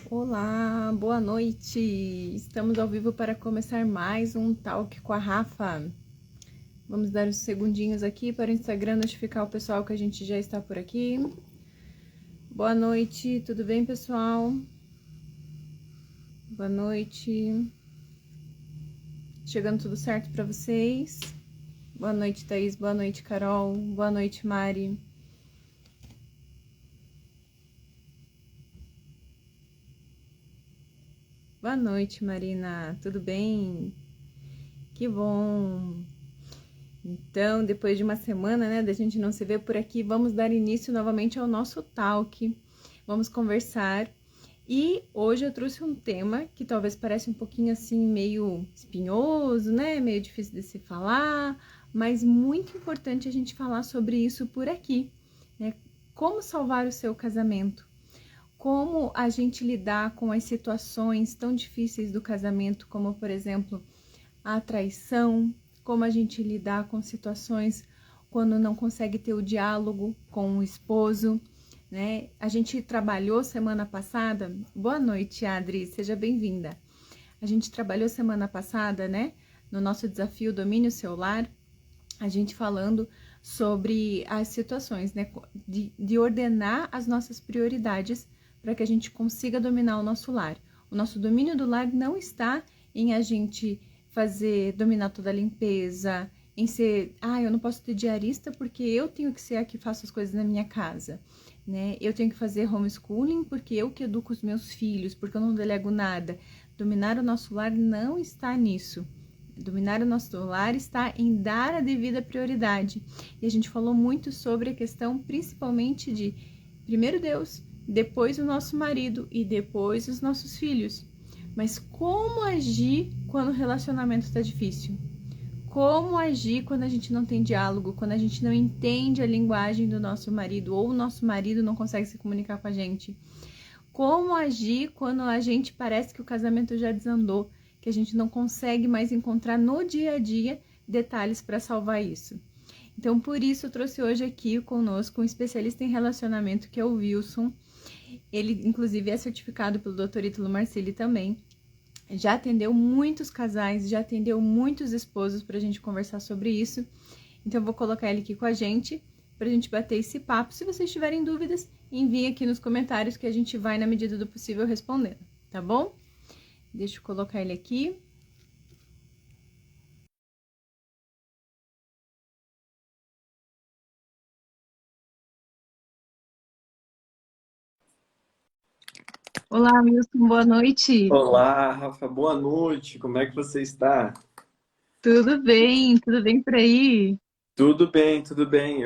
Olá, boa noite! Estamos ao vivo para começar mais um Talk com a Rafa. Vamos dar uns segundinhos aqui para o Instagram notificar o pessoal que a gente já está por aqui. Boa noite, tudo bem, pessoal? Boa noite. Chegando tudo certo para vocês? Boa noite, Thaís. Boa noite, Carol. Boa noite, Mari. Boa noite, Marina. Tudo bem? Que bom! Então, depois de uma semana, né, da gente não se ver por aqui, vamos dar início novamente ao nosso talk. Vamos conversar. E hoje eu trouxe um tema que talvez pareça um pouquinho assim, meio espinhoso, né, meio difícil de se falar, mas muito importante a gente falar sobre isso por aqui, né? Como salvar o seu casamento? Como a gente lidar com as situações tão difíceis do casamento, como, por exemplo, a traição, como a gente lidar com situações quando não consegue ter o diálogo com o esposo, né? A gente trabalhou semana passada. Boa noite, Adri, seja bem-vinda. A gente trabalhou semana passada, né, no nosso desafio Domínio Seu Lar, a gente falando sobre as situações, né, de ordenar as nossas prioridades para que a gente consiga dominar o nosso lar. O nosso domínio do lar não está em a gente dominar toda a limpeza, em ser, eu não posso ter diarista porque eu tenho que ser a que faço as coisas na minha casa, né? Eu tenho que fazer homeschooling porque eu que educo os meus filhos, porque eu não delego nada. Dominar o nosso lar não está nisso. Dominar o nosso lar está em dar a devida prioridade. E a gente falou muito sobre a questão principalmente de primeiro Deus, depois o nosso marido e depois os nossos filhos. Mas como agir quando o relacionamento está difícil? Como agir quando a gente não tem diálogo, quando a gente não entende a linguagem do nosso marido ou o nosso marido não consegue se comunicar com a gente? Como agir quando a gente parece que o casamento já desandou, que a gente não consegue mais encontrar no dia a dia detalhes para salvar isso? Então, por isso, eu trouxe hoje aqui conosco um especialista em relacionamento, que é o Wilson. Ele, inclusive, é certificado pelo Dr. Ítalo Marcilli também. Já atendeu muitos casais, já atendeu muitos esposos para a gente conversar sobre isso. Então, eu vou colocar ele aqui com a gente para a gente bater esse papo. Se vocês tiverem dúvidas, enviem aqui nos comentários que a gente vai, na medida do possível, respondendo, tá bom? Deixa eu colocar ele aqui. Olá, Wilson, boa noite. Olá, Rafa, boa noite. Como é que você está? Tudo bem por aí? Tudo bem, tudo bem.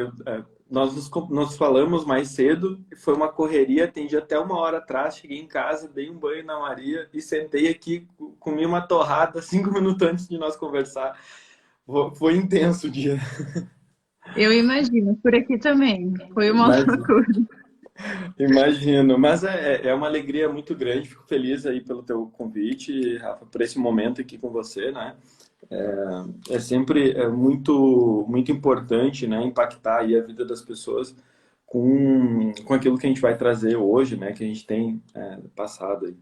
Nós falamos mais cedo, foi uma correria, atendi até uma hora atrás, cheguei em casa, dei um banho na Maria e sentei aqui, comi uma torrada 5 minutos antes de nós conversar. Foi intenso o dia. Eu imagino, por aqui também. Foi uma Mas loucura. imagino, mas é uma alegria muito grande, fico feliz aí pelo teu convite, Rafa, por esse momento aqui com você, né? É sempre muito importante, né, impactar aí a vida das pessoas com aquilo que a gente vai trazer hoje, né, que a gente tem passado aí.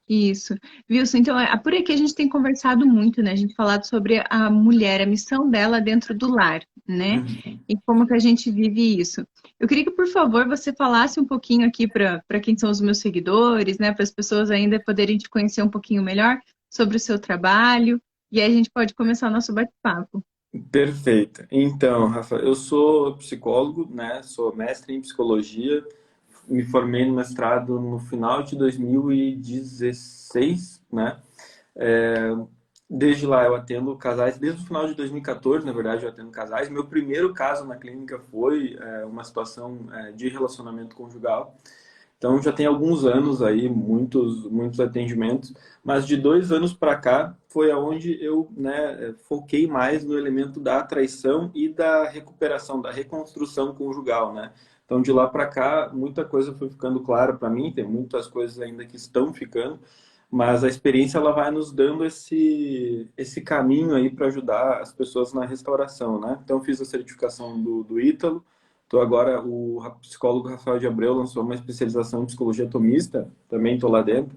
Isso. Wilson, então, por aqui a gente tem conversado muito, né? A gente falado sobre a mulher, a missão dela dentro do lar, né? Uhum. E como que a gente vive isso. Eu queria que, por favor, você falasse um pouquinho aqui para quem são os meus seguidores, né? Para as pessoas ainda poderem te conhecer um pouquinho melhor sobre o seu trabalho. E aí a gente pode começar o nosso bate-papo. Perfeito. Então, Rafa, eu sou psicólogo, né, sou mestre em psicologia, me formei no mestrado no final de 2016, né? É, Desde lá eu atendo casais, desde o final de 2014, na verdade, eu atendo casais. Meu primeiro caso na clínica foi uma situação de relacionamento conjugal. Então já tem alguns anos aí, muitos atendimentos, mas de 2 anos para cá foi aonde eu, né, foquei mais no elemento da traição e da recuperação, da reconstrução conjugal, né? Então de lá para cá muita coisa foi ficando clara para mim, tem muitas coisas ainda que estão ficando, mas a experiência ela vai nos dando esse caminho aí para ajudar as pessoas na restauração, né? Então fiz a certificação do Ítalo, Tô agora, o psicólogo Rafael de Abreu lançou uma especialização em psicologia atomista, também estou lá dentro.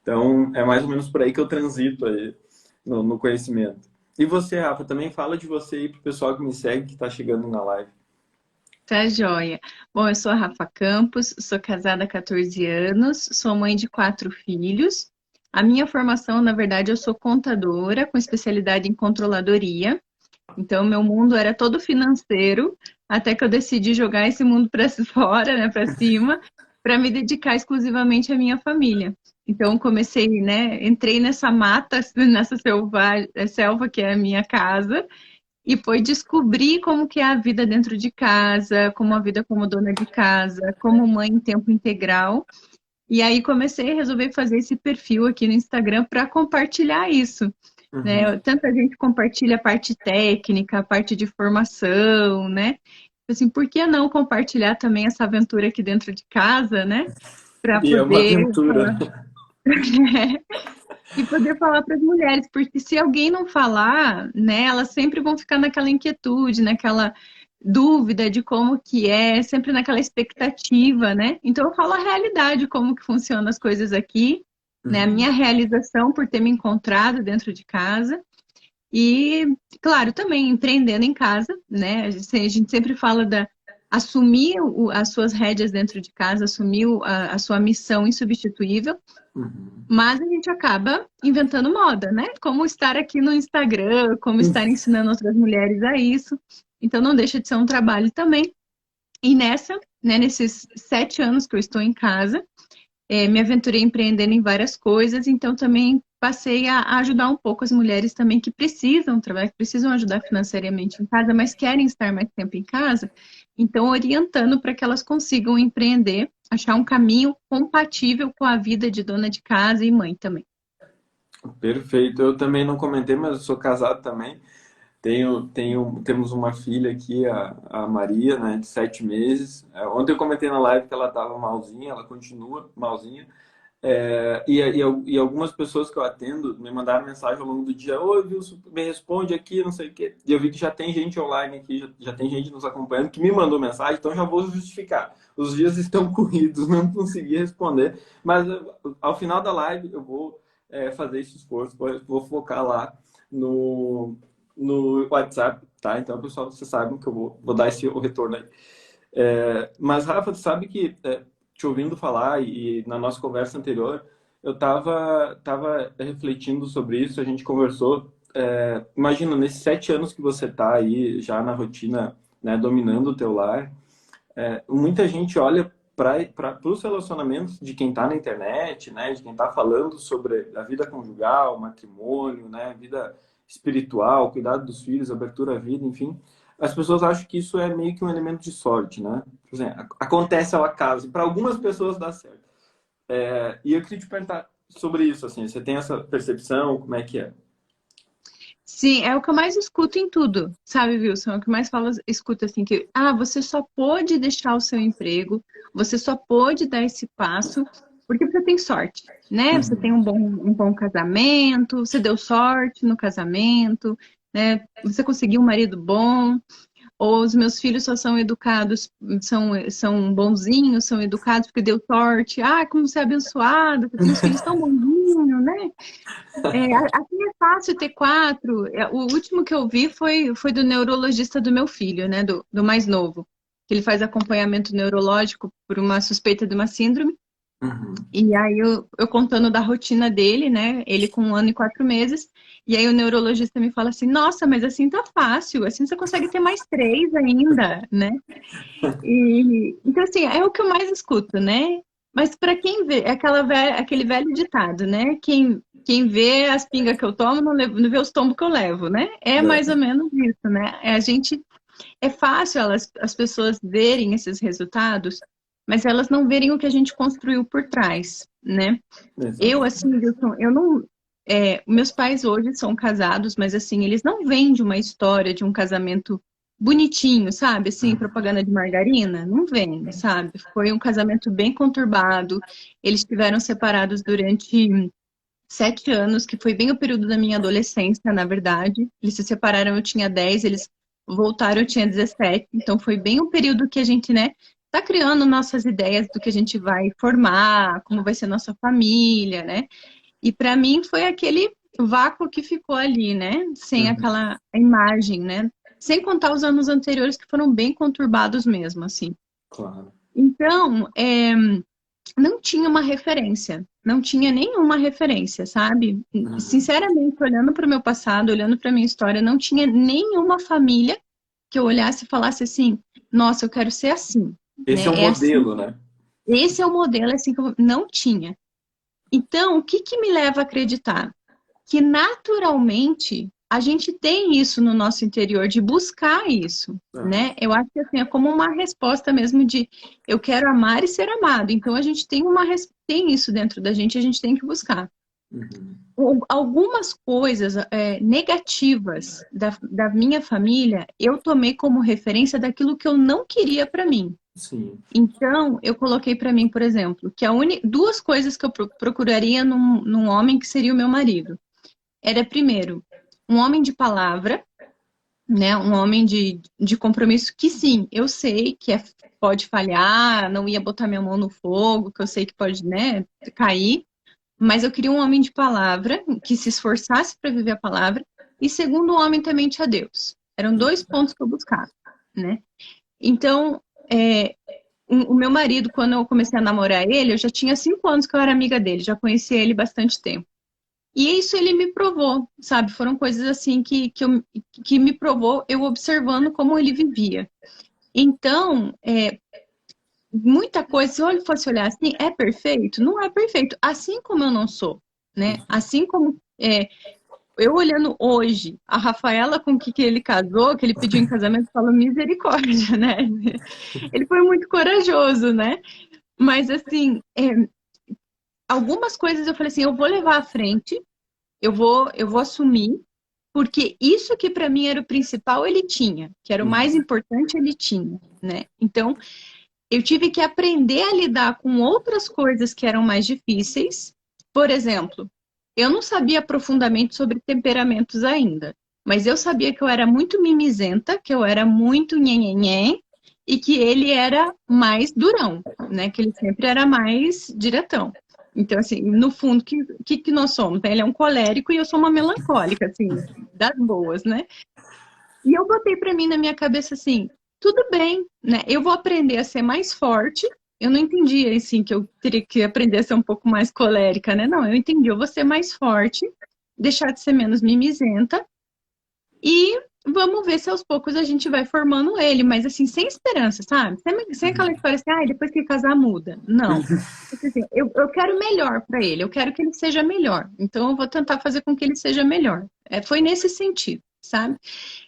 Então, é mais ou menos por aí que eu transito aí no conhecimento. E você, Rafa, também fala de você aí pro pessoal que me segue, que está chegando na live. Tá joia. Bom, eu sou a Rafa Campos, sou casada há 14 anos, sou mãe de 4 filhos. A minha formação, na verdade, eu sou contadora com especialidade em controladoria. Então, meu mundo era todo financeiro, até que eu decidi jogar esse mundo para fora, né, para cima, para me dedicar exclusivamente à minha família. Então, comecei, né, entrei nessa mata, nessa selva que é a minha casa, e foi descobrir como que é a vida dentro de casa, como a vida como dona de casa, como mãe em tempo integral. E aí comecei a resolver fazer esse perfil aqui no Instagram para compartilhar isso, Uhum. né? Tanta gente compartilha a parte técnica, a parte de formação, né? Assim, por que não compartilhar também essa aventura aqui dentro de casa, né? Para E é uma poder aventura, falar. né? E poder falar para as mulheres, porque se alguém não falar, né, elas sempre vão ficar naquela inquietude, naquela dúvida de como que é, sempre naquela expectativa, né? Então eu falo a realidade, como que funcionam as coisas aqui, né? A Uhum. minha realização por ter me encontrado dentro de casa e, claro, também empreendendo em casa, né? A gente sempre fala da assumir as suas rédeas dentro de casa, assumir a sua missão insubstituível, Uhum. mas a gente acaba inventando moda, né? Como estar aqui no Instagram, como estar ensinando outras mulheres a isso. Então não deixa de ser um trabalho também. E nesses 7 anos que eu estou em casa, me aventurei empreendendo em várias coisas, então também passei a ajudar um pouco as mulheres também que precisam trabalhar, que precisam ajudar financeiramente em casa, mas querem estar mais tempo em casa, então orientando para que elas consigam empreender, achar um caminho compatível com a vida de dona de casa e mãe também. Perfeito. Eu também não comentei, mas eu sou casado também. Temos uma filha aqui, a Maria, né, de 7 meses. Ontem eu comentei na live que ela estava malzinha, ela continua malzinha. E algumas pessoas que eu atendo me mandaram mensagem ao longo do dia: Oi, Wilson, me responde aqui, não sei o quê. E eu vi que já tem gente online aqui, já tem gente nos acompanhando que me mandou mensagem, então já vou justificar. Os dias estão corridos, não consegui responder, mas ao final da live eu vou fazer esse esforço, vou focar lá no, no WhatsApp, tá? Então, pessoal, vocês sabem que eu vou dar o retorno aí. Mas, Rafa, tu sabe que, te ouvindo falar e na nossa conversa anterior, eu tava refletindo sobre isso, a gente conversou. Imagina, nesses 7 anos que você tá aí já na rotina, né, dominando o teu lar, muita gente olha para os relacionamentos de quem está na internet, né, de quem está falando sobre a vida conjugal, matrimônio, né, vida espiritual, cuidado dos filhos, abertura à vida, enfim. As pessoas acham que isso é meio que um elemento de sorte, né? Por exemplo, acontece ao acaso. E para algumas pessoas dá certo. E eu queria te perguntar sobre isso, assim, você tem essa percepção? Como é que é? Sim, é o que eu mais escuto em tudo, sabe, Wilson? É o que mais falo, escuto assim, que você só pode deixar o seu emprego, você só pode dar esse passo porque você tem sorte, né? Você tem Uhum. um bom casamento, você deu sorte no casamento, né? Você conseguiu um marido bom, ou os meus filhos só são educados, são bonzinhos, são educados porque deu sorte. Ah, como você é abençoado, você tem uns filhos tão bonzinhos, né? Aqui é fácil ter 4. O último que eu vi foi do neurologista do meu filho, né? Do mais novo. Que ele faz acompanhamento neurológico por uma suspeita de uma síndrome. Uhum. E aí eu contando da rotina dele, né? Ele com 1 ano e 4 meses. E aí o neurologista me fala assim, nossa, mas assim tá fácil, assim você consegue ter mais 3 ainda, né? Então, assim, é o que eu mais escuto, né? Mas para quem vê, é aquele velho ditado, né? Quem vê as pingas que eu tomo não vê os tombos que eu levo, né? É mais ou menos isso, né? É fácil as pessoas verem esses resultados, mas elas não verem o que a gente construiu por trás, né? Eu, Exato. assim, Wilson, eu não. Meus pais hoje são casados, mas assim, eles não vêm de uma história de um casamento bonitinho, sabe? Assim, propaganda de margarina. Não vem, sabe? Foi um casamento bem conturbado. Eles estiveram separados durante 7 anos, que foi bem o período da minha adolescência, na verdade. Eles se separaram, eu tinha 10, eles voltaram eu tinha 17, então foi bem um período que a gente, né, tá criando nossas ideias do que a gente vai formar, como vai ser nossa família, né? E para mim foi aquele vácuo que ficou ali, né? Sem Uhum. aquela imagem, né? Sem contar os anos anteriores que foram bem conturbados mesmo, assim. Claro. Então, não tinha uma referência, não tinha nenhuma referência, sabe? Uhum. Sinceramente, olhando para o meu passado, olhando para minha história, não tinha nenhuma família que eu olhasse e falasse assim: nossa, eu quero ser assim, Esse é né? o É assim, modelo, né? esse é o modelo, é assim que eu não tinha. Então, o que que me leva a acreditar? Que naturalmente a gente tem isso no nosso interior, de buscar isso, Aham. né? Eu acho que assim, é como uma resposta mesmo de eu quero amar e ser amado. Então a gente tem tem isso dentro da gente, a gente tem que buscar. Uhum. Algumas coisas negativas da minha família eu tomei como referência daquilo que eu não queria para mim. Sim. Então, eu coloquei para mim, por exemplo, que duas coisas que eu procuraria num homem que seria o meu marido. Era, primeiro, um homem de palavra, né? Um homem de compromisso que, sim, eu sei que pode falhar, não ia botar minha mão no fogo, que eu sei que pode, né, cair, mas eu queria um homem de palavra, que se esforçasse para viver a palavra, e segundo, um homem temente a Deus. Eram dois pontos que eu buscava, né? Então, o meu marido, quando eu comecei a namorar ele, eu já tinha 5 anos que eu era amiga dele, já conhecia ele bastante tempo. E isso ele me provou, sabe? Foram coisas assim que me provou eu observando como ele vivia. Então, muita coisa, se eu fosse olhar assim, é perfeito? Não é perfeito. Assim como eu não sou, né? Assim como eu olhando hoje, a Rafaela com que ele casou, que ele pediu em casamento, falo misericórdia, né? Ele foi muito corajoso, né? Mas assim, algumas coisas eu falei assim, eu vou levar à frente, eu vou assumir, porque isso que para mim era o principal, ele tinha, que era o mais Uhum. importante, ele tinha, né? Então, eu tive que aprender a lidar com outras coisas que eram mais difíceis. Por exemplo, eu não sabia profundamente sobre temperamentos ainda, mas eu sabia que eu era muito mimizenta, que eu era muito nhenhenhé, e que ele era mais durão, né? Que ele sempre era mais diretão. Então, assim, no fundo, que nós somos? Né? Ele é um colérico e eu sou uma melancólica, assim, das boas, né? E eu botei para mim na minha cabeça assim, tudo bem, né? Eu vou aprender a ser mais forte. Eu não entendi assim que eu teria que aprender a ser um pouco mais colérica, né? Não, eu entendi, eu vou ser mais forte, deixar de ser menos mimizenta e vamos ver se aos poucos a gente vai formando ele, mas assim, sem esperança, sabe? Sem aquela história assim, ah, depois que casar muda. Não. Assim, eu quero melhor para ele, eu quero que ele seja melhor. Então eu vou tentar fazer com que ele seja melhor. Foi nesse sentido, sabe?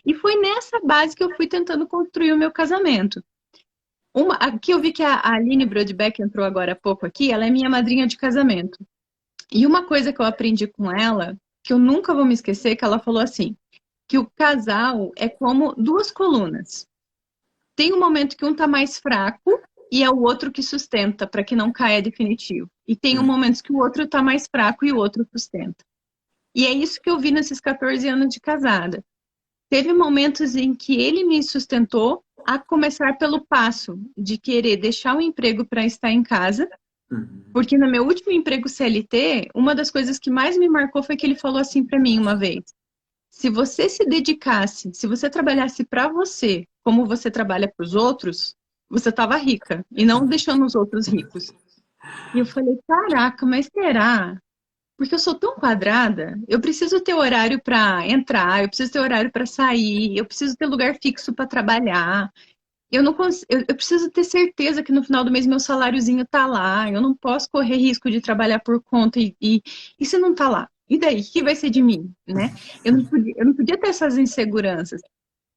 E foi nessa base que eu fui tentando construir o meu casamento. Aqui eu vi que a Aline Brodbeck entrou agora há pouco aqui, ela é minha madrinha de casamento. E uma coisa que eu aprendi com ela, que eu nunca vou me esquecer, que ela falou assim, que o casal é como duas colunas. Tem um momento que um tá mais fraco e é o outro que sustenta para que não caia definitivo. E tem um momento que o outro tá mais fraco e o outro sustenta. E é isso que eu vi nesses 14 anos de casada. Teve momentos em que ele me sustentou, a começar pelo passo de querer deixar o emprego para estar em casa, Uhum. porque no meu último emprego CLT, uma das coisas que mais me marcou foi que ele falou assim para mim uma vez: se você se dedicasse, se você trabalhasse para você, como você trabalha para os outros, você estava rica e não deixando os outros ricos. E eu falei, caraca, mas será? Porque eu sou tão quadrada, eu preciso ter horário para entrar, eu preciso ter horário para sair, eu preciso ter lugar fixo para trabalhar. Eu não eu preciso ter certeza que no final do mês meu saláriozinho tá lá. Eu não posso correr risco de trabalhar por conta e se não tá lá? E daí, o que vai ser de mim, né? Eu não podia ter essas inseguranças.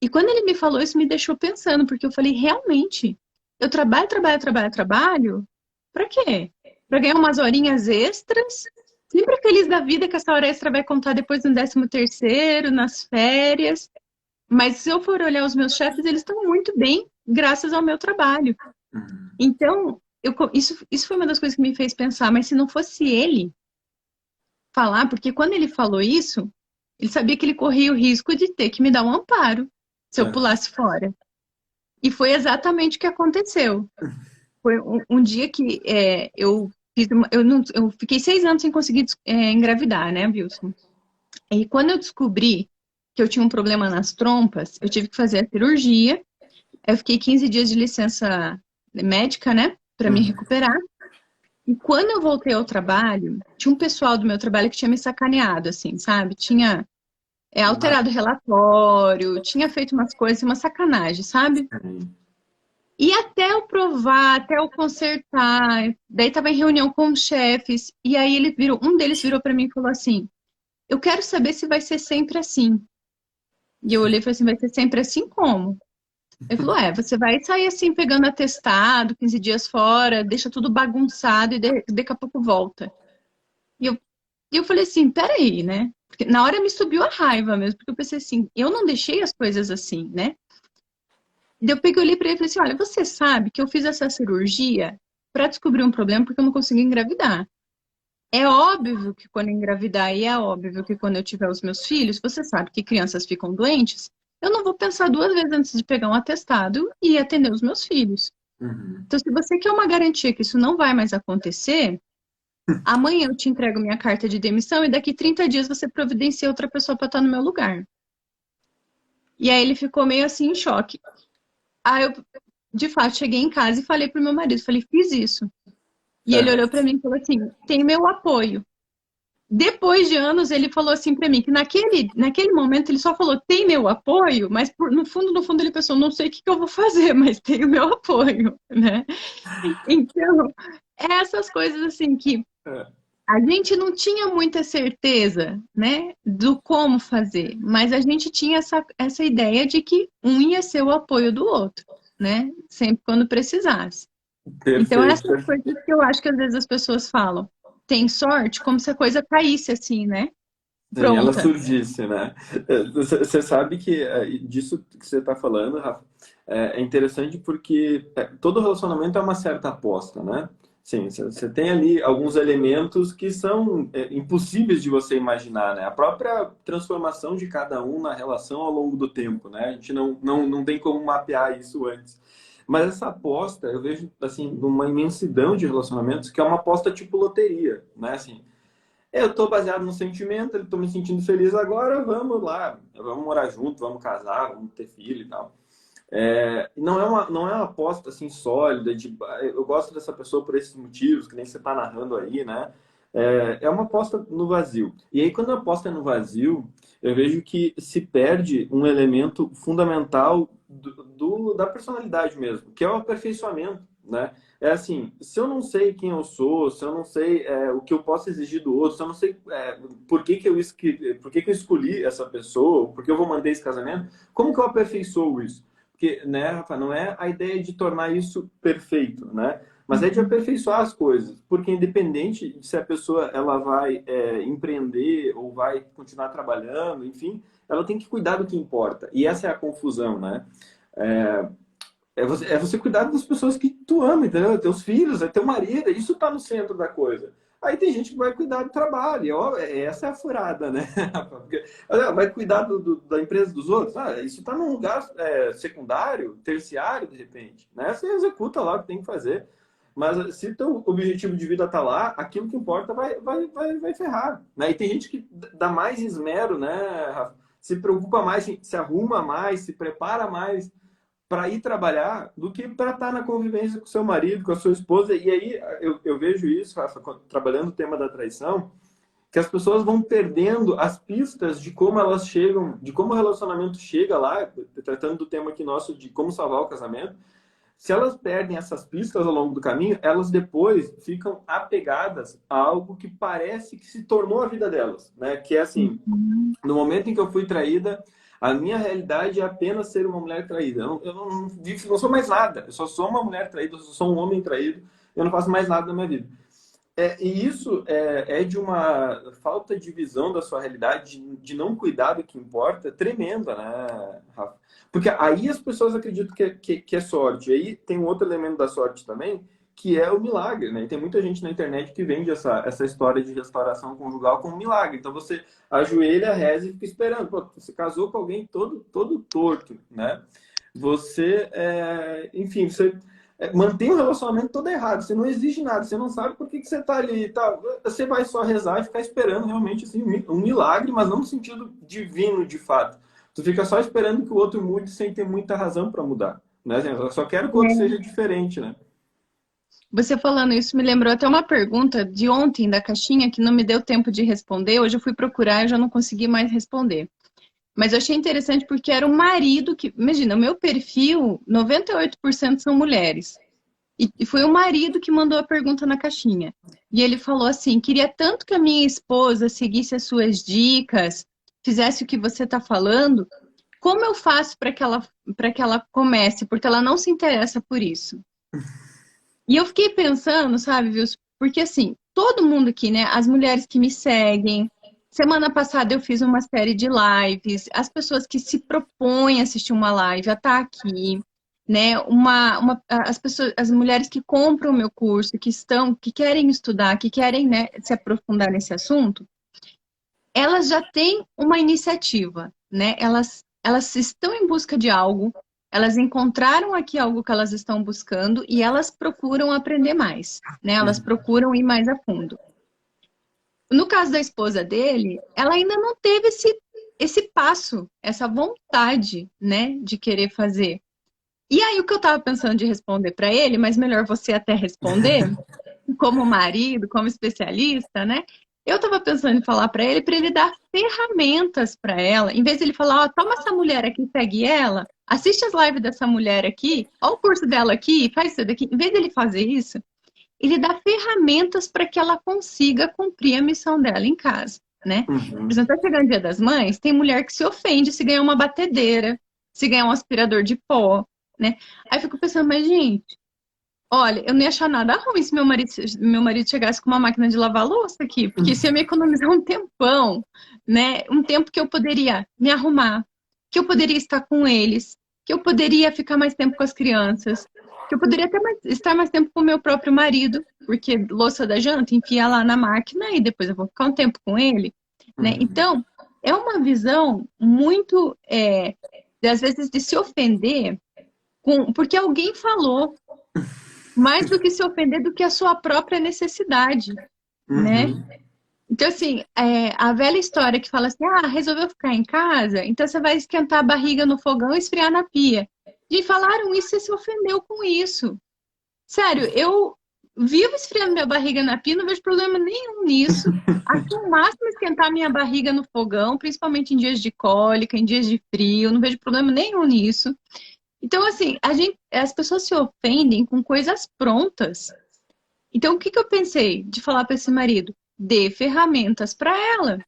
E quando ele me falou isso, me deixou pensando, porque eu falei, realmente, eu trabalho, trabalho, trabalho, trabalho, pra quê? Pra ganhar umas horinhas extras, sempre feliz da vida que essa hora extra vai contar depois no 13º, nas férias. Mas se eu for olhar os meus chefes, eles estão muito bem, graças ao meu trabalho. Uhum. Então, isso foi uma das coisas que me fez pensar, mas se não fosse ele falar, porque quando ele falou isso, ele sabia que ele corria o risco de ter que me dar um amparo. se eu pulasse fora. E foi exatamente o que aconteceu. Foi um dia que eu fiz eu fiquei 6 anos sem conseguir engravidar, né, Wilson? E quando eu descobri que eu tinha um problema nas trompas, eu tive que fazer a cirurgia. Eu fiquei 15 dias de licença médica, né, para me Uhum. recuperar. E quando eu voltei ao trabalho, tinha um pessoal do meu trabalho que tinha me sacaneado, assim, sabe? Tinha alterado o relatório, tinha feito umas coisas, uma sacanagem, sabe? Sim. E até eu provar, até eu consertar, daí tava em reunião com os chefes, e aí um deles virou para mim e falou assim: "Eu quero saber se vai ser sempre assim". E eu olhei e falei assim: "Vai ser sempre assim como?". Ele falou: você vai sair assim pegando atestado, 15 dias fora, deixa tudo bagunçado e daqui a pouco volta". E eu, e eu falei assim: "Peraí, né?". Porque na hora me subiu a raiva mesmo, porque eu pensei assim: eu não deixei as coisas assim, né? Daí eu peguei, olhei pra ele e falei assim: "Olha, você sabe que eu fiz essa cirurgia pra descobrir um problema porque eu não consegui engravidar. É óbvio que quando eu engravidar e é óbvio que quando eu tiver os meus filhos, você sabe que crianças ficam doentes, eu não vou pensar 2 vezes antes de pegar um atestado e atender os meus filhos. Uhum. Então, se você quer uma garantia que isso não vai mais acontecer, amanhã eu te entrego minha carta de demissão e daqui 30 dias você providencia outra pessoa para estar no meu lugar". E aí ele ficou meio assim em choque. Aí eu, de fato, cheguei em casa e falei pro meu marido, falei: "Fiz isso". E ele olhou para mim e falou assim: "Tem meu apoio". Depois de anos, ele falou assim para mim que naquele momento ele só falou: "Tem meu apoio", mas no fundo ele pensou: "Não sei o que que eu vou fazer, mas tem o meu apoio", né? Então, essas coisas assim que É. a gente não tinha muita certeza, né, do como fazer, mas a gente tinha essa ideia de que um ia ser o apoio do outro, né? Sempre quando precisasse. Então, Perfeito, essas perfeito. coisas que eu acho que às vezes as pessoas falam, tem sorte, como se a coisa caísse assim, né? Sim, ela Pronta. surgisse, né? Você sabe que disso que você está falando, Rafa, é interessante porque todo relacionamento é uma certa aposta, né? Sim, você tem ali alguns elementos que são impossíveis de você imaginar, né? A própria transformação de cada um na relação ao longo do tempo, né? A gente não tem como mapear isso antes. Mas essa aposta, eu vejo, assim, numa imensidão de relacionamentos que é uma aposta tipo loteria, né? Assim, eu estou baseado no sentimento, eu estou me sentindo feliz agora, vamos lá, vamos morar junto, vamos casar, vamos ter filho e tal. Não é uma aposta assim sólida, de eu gosto dessa pessoa por esses motivos, que nem você está narrando aí, né? É uma aposta no vazio. E aí, quando a aposta é no vazio, eu vejo que se perde um elemento fundamental da personalidade mesmo, que é o aperfeiçoamento, né? É assim, se eu não sei quem eu sou, se eu não sei o que eu posso exigir do outro, se eu não sei por que que eu escolhi essa pessoa, por que eu vou manter esse casamento, como que eu aperfeiçoo isso? Porque, né, Rafa, não é a ideia de tornar isso perfeito, né? Mas é de Uhum. aperfeiçoar as coisas. Porque independente de se a pessoa ela vai empreender ou vai continuar trabalhando, enfim, ela tem que cuidar do que importa. E essa é a confusão, né? É, é você cuidar das pessoas que tu ama, entendeu? Teus filhos, é teu marido, isso tá no centro da coisa. Aí tem gente que vai cuidar do trabalho, essa é a furada, né? Porque, vai cuidar da empresa dos outros? Isso tá num lugar secundário, terciário, de repente, né? Você executa lá o que tem que fazer. Mas se teu objetivo de vida tá lá, aquilo que importa vai ferrar, né? E tem gente que dá mais esmero, né, Rafa? Se preocupa mais, se arruma mais, se prepara mais para ir trabalhar do que para estar na convivência com seu marido, com a sua esposa. E aí eu vejo isso, Rafa, trabalhando o tema da traição, que as pessoas vão perdendo as pistas de como elas chegam, de como o relacionamento chega lá, tratando do tema aqui nosso de como salvar o casamento. Se elas perdem essas pistas ao longo do caminho, elas depois ficam apegadas a algo que parece que se tornou a vida delas, né? Que é assim, Uhum. no momento em que eu fui traída, a minha realidade é apenas ser uma mulher traída. Eu não sou mais nada. Eu só sou uma mulher traída, eu só sou um homem traído. Eu não faço mais nada na minha vida. E isso é de uma falta de visão da sua realidade, de não cuidar do que importa, tremenda, né, Rafa? Porque aí as pessoas acreditam que é sorte. E aí tem um outro elemento da sorte também, que é o milagre, né? E tem muita gente na internet que vende essa história de restauração conjugal como milagre. Então você ajoelha, reza e fica esperando. Pô, você casou com alguém todo torto, né? Você, enfim, você mantém o relacionamento todo errado. Você não exige nada, você não sabe por que você está ali e tal. Você vai só rezar e ficar esperando realmente assim, um milagre, mas não no sentido divino de fato. Tu fica só esperando que o outro mude sem ter muita razão para mudar. Né? Eu só quero que o outro seja diferente, né? Você falando isso me lembrou até uma pergunta de ontem da caixinha que não me deu tempo de responder. Hoje eu fui procurar e já não consegui mais responder. Mas eu achei interessante porque era um marido que. Imagina, o meu perfil, 98% são mulheres. E foi o marido que mandou a pergunta na caixinha. E ele falou assim: queria tanto que a minha esposa seguisse as suas dicas, fizesse o que você está falando. Como eu faço para que ela comece? Porque ela não se interessa por isso. E eu fiquei pensando, sabe, viu? Porque assim, todo mundo aqui, né? As mulheres que me seguem. Semana passada eu fiz uma série de lives. As pessoas que se propõem a assistir uma live, a estar aqui, né? As pessoas, as mulheres que compram o meu curso, que querem estudar, que querem, né, se aprofundar nesse assunto, elas já têm uma iniciativa, né? Elas estão em busca de algo, elas encontraram aqui algo que elas estão buscando e elas procuram aprender mais, né? Elas procuram ir mais a fundo. No caso da esposa dele, ela ainda não teve esse passo, essa vontade, né, de querer fazer. E aí o que eu estava pensando de responder para ele, mas melhor você até responder, como marido, como especialista, né? Eu estava pensando em falar para ele dar ferramentas para ela, em vez de ele falar, ó, toma essa mulher aqui, segue ela, assiste as lives dessa mulher aqui, ó o curso dela aqui, faz isso daqui. Em vez dele fazer isso, ele dá ferramentas para que ela consiga cumprir a missão dela em casa, né? Por Uhum. exemplo, tá chegando o Dia das Mães, tem mulher que se ofende se ganhar uma batedeira, se ganhar um aspirador de pó, né? Aí eu fico pensando, mas gente, olha, eu não ia achar nada ruim se meu marido chegasse com uma máquina de lavar louça aqui, porque isso ia me economizar um tempão, né? Um tempo que eu poderia me arrumar, que eu poderia estar com eles, que eu poderia ficar mais tempo com as crianças, que eu poderia estar mais tempo com o meu próprio marido, porque louça da janta, enfia lá na máquina e depois eu vou ficar um tempo com ele, né? Uhum. Então, é uma visão muito, às vezes, de se ofender porque alguém falou mais do que se ofender do que a sua própria necessidade, né? Uhum. Então, assim, a velha história que fala assim, resolveu ficar em casa, então você vai esquentar a barriga no fogão e esfriar na pia. E falaram isso, você se ofendeu com isso. Sério, eu vivo esfriando minha barriga na pia, não vejo problema nenhum nisso. Acho o máximo esquentar minha barriga no fogão, principalmente em dias de cólica, em dias de frio, não vejo problema nenhum nisso. Então, assim, as pessoas se ofendem com coisas prontas. Então, o que que eu pensei de falar para esse marido? Dê ferramentas para ela,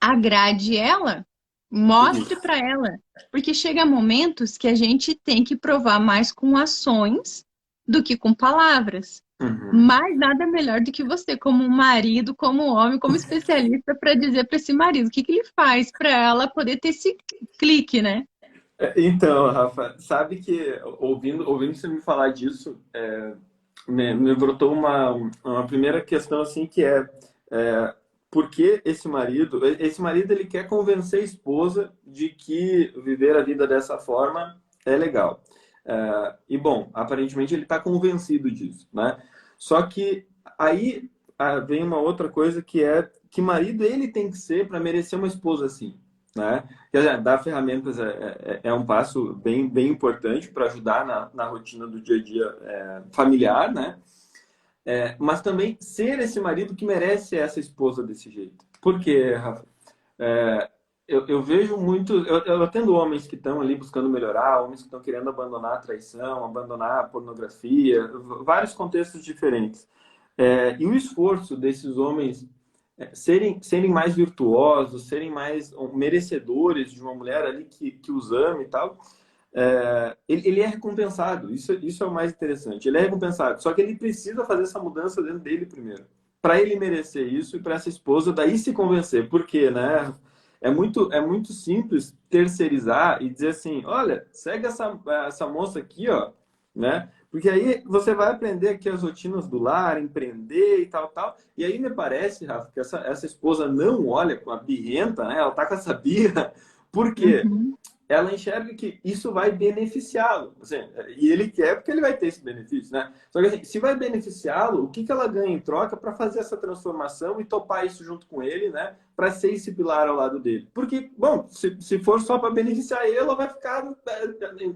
agrade ela, mostre Isso. para ela, porque chega momentos que a gente tem que provar mais com ações do que com palavras. Uhum. Mas nada melhor do que você, como marido, como homem, como especialista, para dizer para esse marido o que que ele faz para ela poder ter esse clique, né? Então, Rafa, sabe que ouvindo você me falar disso, me brotou uma primeira questão assim que por que esse marido ele quer convencer a esposa de que viver a vida dessa forma é legal. E bom, aparentemente ele está convencido disso, né? Só que aí vem uma outra coisa que é que marido ele tem que ser para merecer uma esposa assim, né? Quer dizer, dar ferramentas é um passo bem importante para ajudar na rotina do dia a dia familiar, né? Mas também ser esse marido que merece essa esposa desse jeito. Por quê, Rafa? Eu vejo muito. Eu atendo homens que estão ali buscando melhorar, homens que estão querendo abandonar a traição, abandonar a pornografia, vários contextos diferentes. E o esforço desses homens serem mais virtuosos, serem mais merecedores de uma mulher ali que os ame e tal, ele é recompensado. Isso é o mais interessante. Ele é recompensado. Só que ele precisa fazer essa mudança dentro dele primeiro. Para ele merecer isso e para essa esposa daí se convencer. Por quê, né? É muito simples terceirizar e dizer assim, olha, segue essa moça aqui, ó. né? Porque aí você vai aprender aqui as rotinas do lar, empreender e tal, tal. E aí me parece, Rafa, que essa esposa não olha com a birrenta, né? Ela tá com essa birra, porque Uhum. ela enxerga que isso vai beneficiá-lo. Assim, e ele quer porque ele vai ter esse benefício, né? Só que assim, se vai beneficiá-lo, o que ela ganha em troca para fazer essa transformação e topar isso junto com ele, né? Para ser esse pilar ao lado dele. Porque, bom, se for só para beneficiar ele, ela vai ficar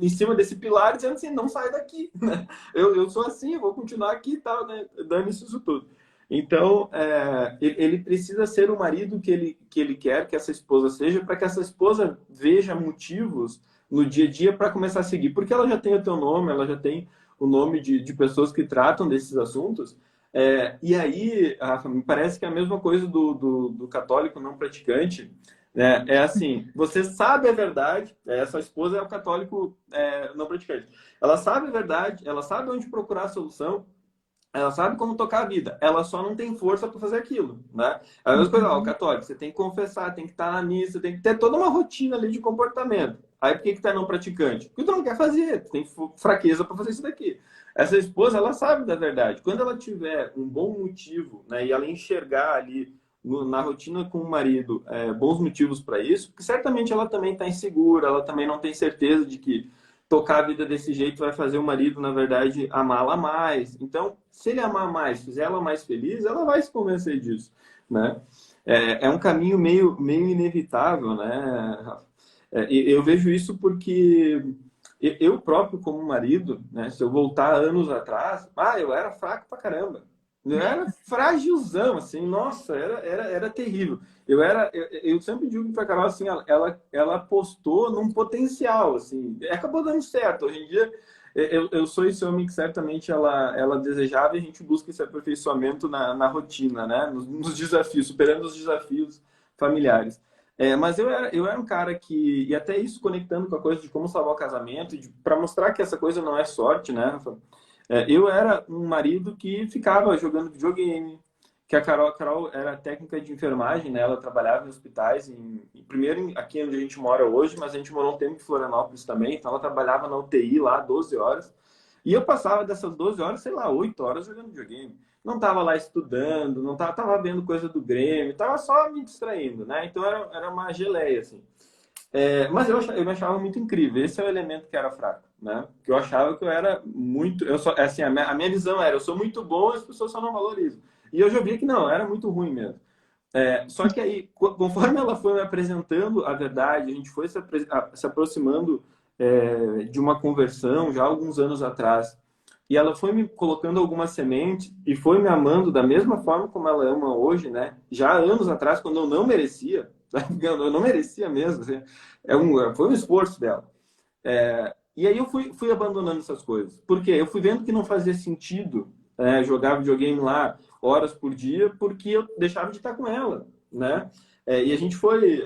em cima desse pilar dizendo assim, não sai daqui, né? Eu sou assim, eu vou continuar aqui e tal, né? Dane-se isso tudo. Então, ele precisa ser o marido que ele quer que essa esposa seja, para que essa esposa veja motivos no dia a dia para começar a seguir. Porque ela já tem o teu nome, ela já tem o nome de pessoas que tratam desses assuntos. E aí, Rafa, me parece que é a mesma coisa do católico não praticante. Né? É assim, você sabe a verdade, essa esposa é o católico não praticante. Ela sabe a verdade, ela sabe onde procurar a solução, ela sabe como tocar a vida, ela só não tem força para fazer aquilo, né? É a mesma coisa, ó, o Uhum. católico, você tem que confessar, tem que estar na missa, tem que ter toda uma rotina ali de comportamento. Aí por que tu é não praticante? Porque tu não quer fazer, tu tem fraqueza para fazer isso daqui. Essa esposa, ela sabe da verdade. Quando ela tiver um bom motivo, né, e ela enxergar ali na rotina com o marido bons motivos para isso, porque certamente ela também está insegura, ela também não tem certeza de que tocar a vida desse jeito vai fazer o marido, na verdade, amá-la mais. Então, se ele amar mais, fizer ela mais feliz, ela vai se convencer disso, né? É um caminho meio inevitável, né, Rafa? E eu vejo isso porque eu próprio, como marido, né, se eu voltar anos atrás, eu era fraco pra caramba. Eu era fragilzão, assim, nossa, era terrível. Eu sempre digo para a Carol assim, ela apostou num potencial, assim, acabou dando certo. Hoje em dia, eu sou esse homem que certamente ela desejava e a gente busca esse aperfeiçoamento na rotina, né? Nos desafios, superando os desafios familiares. Mas eu era um cara que, e até isso conectando com a coisa de como salvar o casamento, para mostrar que essa coisa não é sorte, né, Rafa? Eu era um marido que ficava jogando videogame, que a Carol era técnica de enfermagem, né? Ela trabalhava em hospitais, aqui onde a gente mora hoje, mas a gente morou um tempo em Florianópolis também, então ela trabalhava na UTI lá 12 horas. E eu passava dessas 12 horas, sei lá, 8 horas jogando videogame. Não estava lá estudando, não tava vendo coisa do Grêmio, estava só me distraindo, né? Então era uma geleia, assim. Mas eu me achava muito incrível. Esse é o elemento que era fraco, né? Que eu achava que eu era muito. Assim, a minha visão era: eu sou muito bom, as pessoas só não valorizam. E eu já vi que não, era muito ruim mesmo. Só que aí, conforme ela foi me apresentando a verdade, a gente foi se aproximando de uma conversão já há alguns anos atrás. E ela foi me colocando algumas sementes e foi me amando da mesma forma como ela ama hoje, né? Já há anos atrás, quando eu não merecia, eu não merecia mesmo. Assim, foi um esforço dela. E aí eu fui abandonando essas coisas. Por quê? Eu fui vendo que não fazia sentido jogar videogame lá horas por dia, porque eu deixava de estar com ela, né? E a gente foi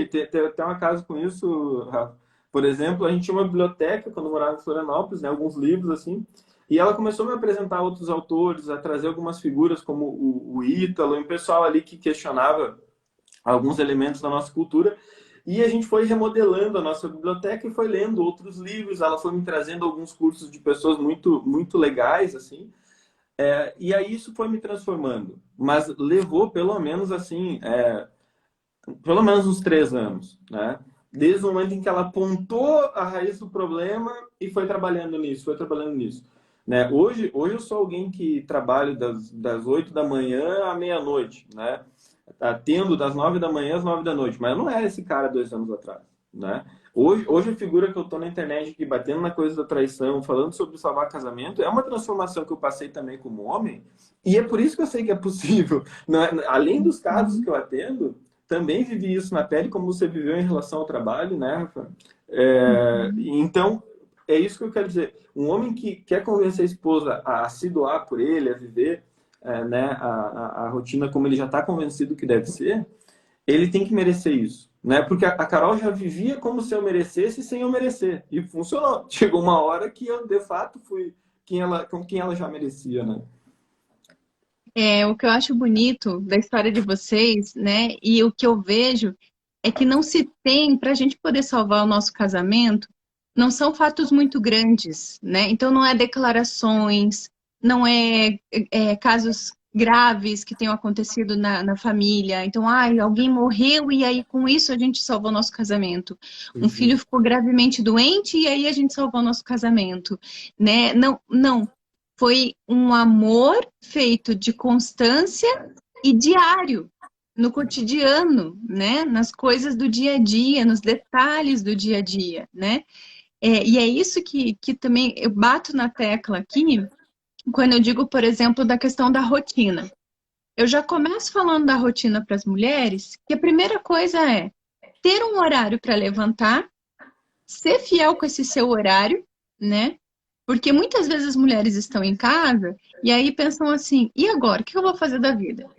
ter uma casa com isso, Rafa. Por exemplo, a gente tinha uma biblioteca quando eu morava em Florianópolis, né, alguns livros assim, e ela começou a me apresentar outros autores, a trazer algumas figuras como o Ítalo, e um pessoal ali que questionava alguns elementos da nossa cultura. E a gente foi remodelando a nossa biblioteca e foi lendo outros livros. Ela foi me trazendo alguns cursos de pessoas muito, muito legais, assim. E aí isso foi me transformando. Mas levou pelo menos assim, pelo menos uns 3 anos, né? Desde o momento em que ela apontou a raiz do problema e foi trabalhando nisso, foi trabalhando nisso. Né? Hoje eu sou alguém que trabalho das 8 da manhã à meia-noite, né? Atendo das 9 da manhã às 9 da noite, mas eu não era esse cara 2 anos atrás, né? Hoje a figura que eu tô na internet aqui, batendo na coisa da traição, falando sobre salvar casamento, é uma transformação que eu passei também como homem, e é por isso que eu sei que é possível. Além dos casos que Uhum. eu atendo, também vivi isso na pele, como você viveu em relação ao trabalho, né, Rafa? Uhum. Então, é isso que eu quero dizer. Um homem que quer convencer a esposa a se doar por ele, a viver né, a rotina como ele já está convencido que deve ser, ele tem que merecer isso. Né? Porque a Carol já vivia como se eu merecesse sem eu merecer. E funcionou. Chegou uma hora que eu, de fato, fui quem ela já merecia, né? O que eu acho bonito da história de vocês, né? E o que eu vejo é que não se tem, para a gente poder salvar o nosso casamento, não são fatos muito grandes, né? Então não é declarações, não é casos graves que tenham acontecido na família. Então, ai, alguém morreu e aí com isso a gente salvou nosso casamento. Um filho Uhum. ficou gravemente doente e aí a gente salvou nosso casamento, né? Não, não. Foi um amor feito de constância e diário, no cotidiano, né? Nas coisas do dia a dia, nos detalhes do dia a dia, né? E é isso que também eu bato na tecla aqui, quando eu digo, por exemplo, da questão da rotina. Eu já começo falando da rotina para as mulheres, que a primeira coisa é ter um horário para levantar, ser fiel com esse seu horário, né? Porque muitas vezes as mulheres estão em casa e aí pensam assim: e agora? O que eu vou fazer da vida?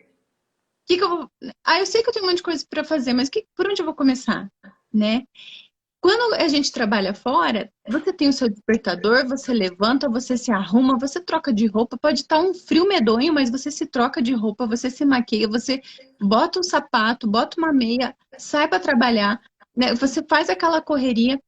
Que eu vou... Ah, eu sei que eu tenho um monte de coisa para fazer, mas por onde eu vou começar? Né? Quando a gente trabalha fora, você tem o seu despertador, você levanta, você se arruma, você troca de roupa. Pode estar um frio medonho, mas você se troca de roupa, você se maquia, você bota um sapato, bota uma meia, sai para trabalhar, né? Você faz aquela correria.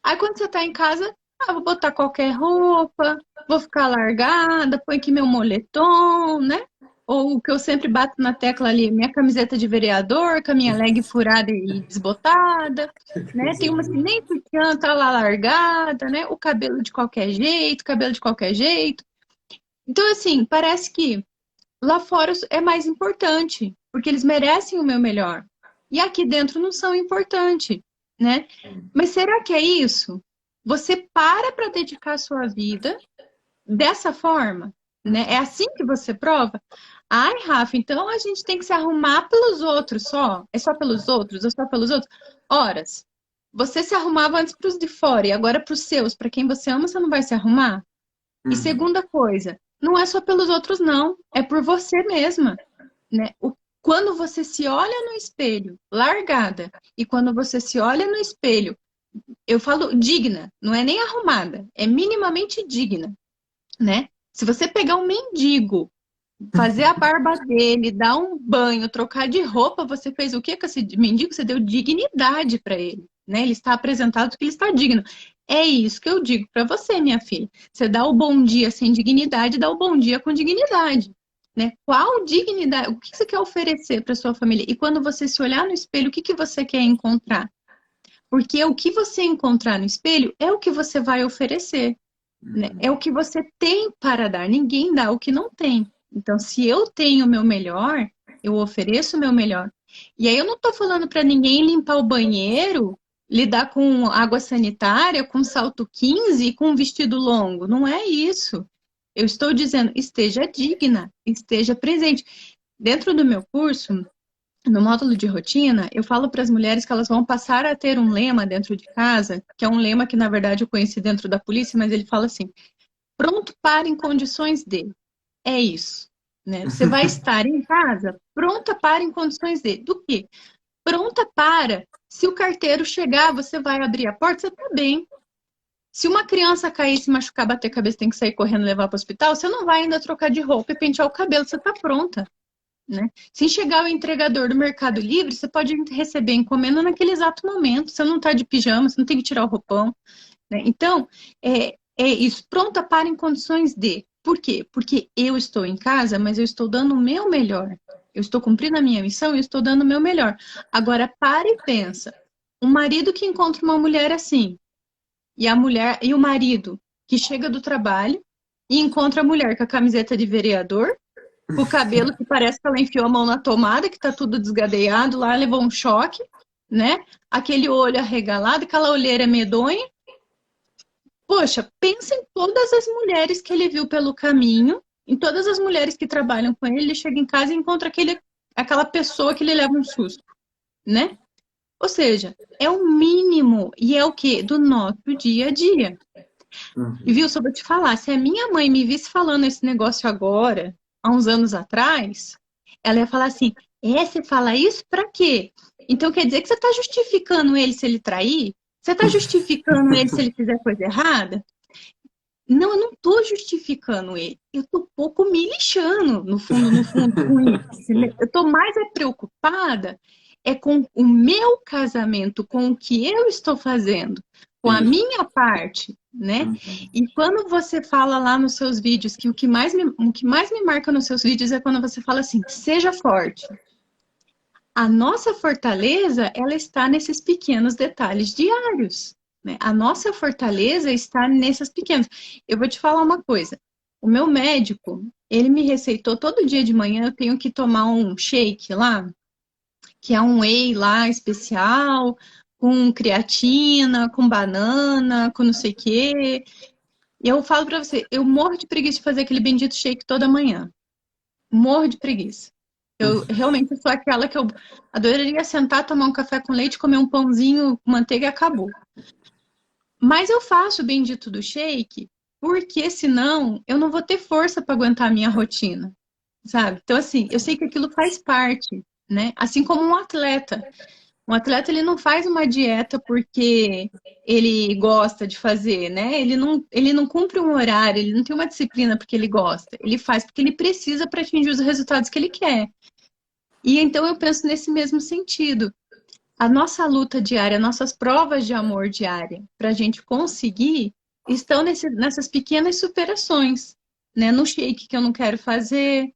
Aí quando você tá em casa, vou botar qualquer roupa, vou ficar largada, põe aqui meu moletom, né? Ou o que eu sempre bato na tecla ali, minha camiseta de vereador, com a minha leg furada e desbotada, né? Tem uma que nem sutiã, tá lá largada, né? O cabelo de qualquer jeito, cabelo de qualquer jeito. Então, assim, parece que lá fora é mais importante, porque eles merecem o meu melhor. E aqui dentro não são importantes, né? Mas será que é isso? Você para dedicar a sua vida dessa forma, né? É assim que você prova? Ai, Rafa, então a gente tem que se arrumar pelos outros só? É só pelos outros? É só pelos outros? Horas. Você se arrumava antes para os de fora e agora para os seus, para quem você ama, você não vai se arrumar? E Uhum. segunda coisa, não é só pelos outros, não. É por você mesma, né? Quando você se olha no espelho, largada, e quando você se olha no espelho, eu falo digna, não é nem arrumada, é minimamente digna, né? Se você pegar um mendigo, fazer a barba dele, dar um banho, trocar de roupa, você fez o quê com esse mendigo? Você deu dignidade para ele, né? Ele está apresentado que ele está digno. É isso que eu digo para você, minha filha. Você dá o bom dia sem dignidade, dá o bom dia com dignidade. Né? Qual dignidade? O que você quer oferecer para sua família? E quando você se olhar no espelho, o que você quer encontrar? Porque o que você encontrar no espelho é o que você vai oferecer, né? É o que você tem para dar. Ninguém dá o que não tem. Então, se eu tenho o meu melhor, eu ofereço o meu melhor. E aí eu não estou falando para ninguém limpar o banheiro, lidar com água sanitária, com salto 15 e com vestido longo. Não é isso. Eu estou dizendo, esteja digna, esteja presente. Dentro do meu curso, no módulo de rotina, eu falo para as mulheres que elas vão passar a ter um lema dentro de casa, que é um lema que, na verdade, eu conheci dentro da polícia, mas ele fala assim: pronto para em condições de. É isso, né? Você vai estar em casa pronta para em condições de. Do quê? Pronta para. Se o carteiro chegar, você vai abrir a porta, você está bem. Se uma criança cair, se machucar, bater a cabeça, tem que sair correndo e levar para o hospital, você não vai ainda trocar de roupa e pentear o cabelo, você está pronta. Né? Se chegar o entregador do Mercado Livre, você pode receber encomenda naquele exato momento. Você não está de pijama, você não tem que tirar o roupão. Né? Então, é isso, pronta para em condições de. Por quê? Porque eu estou em casa, mas eu estou dando o meu melhor. Eu estou cumprindo a minha missão e eu estou dando o meu melhor. Agora, para e pensa. Um marido que encontra uma mulher assim, e o marido que chega do trabalho e encontra a mulher com a camiseta de vereador, com o cabelo que parece que ela enfiou a mão na tomada, que tá tudo desgadeado lá, levou um choque, né? Aquele olho arregalado, aquela olheira medonha. Poxa, pensa em todas as mulheres que ele viu pelo caminho, em todas as mulheres que trabalham com ele, ele chega em casa e encontra aquela pessoa que ele leva um susto, né? Ou seja, é o mínimo e é o que? Do nosso dia a dia. E Uhum. viu, só vou te falar, se a minha mãe me visse falando esse negócio agora, há uns anos atrás, ela ia falar assim: você fala isso pra quê? Então quer dizer que você está justificando ele se ele trair? Você está justificando ele se ele fizer coisa errada? Não, eu não estou justificando ele. Eu estou pouco me lixando, no fundo, com isso. Né? Eu estou mais preocupada com o meu casamento, com o que eu estou fazendo. com a Isso. minha parte, né? Uhum. E quando você fala lá nos seus vídeos, que o que mais me marca nos seus vídeos é quando você fala assim, seja forte. A nossa fortaleza, ela está nesses pequenos detalhes diários, né? A nossa fortaleza está nessas pequenas. Eu vou te falar uma coisa. O meu médico, ele me receitou todo dia de manhã, eu tenho que tomar um shake lá, que é um whey lá especial, com creatina, com banana, com não sei o quê. E eu falo pra você, eu morro de preguiça de fazer aquele bendito shake toda manhã. Morro de preguiça. Eu realmente sou aquela que eu adoraria sentar, tomar um café com leite, comer um pãozinho com manteiga e acabou. Mas eu faço o bendito do shake, porque senão eu não vou ter força para aguentar a minha rotina, sabe? Então, assim, eu sei que aquilo faz parte, né? Assim como um atleta. Um atleta, ele não faz uma dieta porque ele gosta de fazer, né? Ele não cumpre um horário, ele não tem uma disciplina porque ele gosta. Ele faz porque ele precisa para atingir os resultados que ele quer. E então eu penso nesse mesmo sentido. A nossa luta diária, nossas provas de amor diária, para a gente conseguir, estão nessas pequenas superações, né? No shake que eu não quero fazer,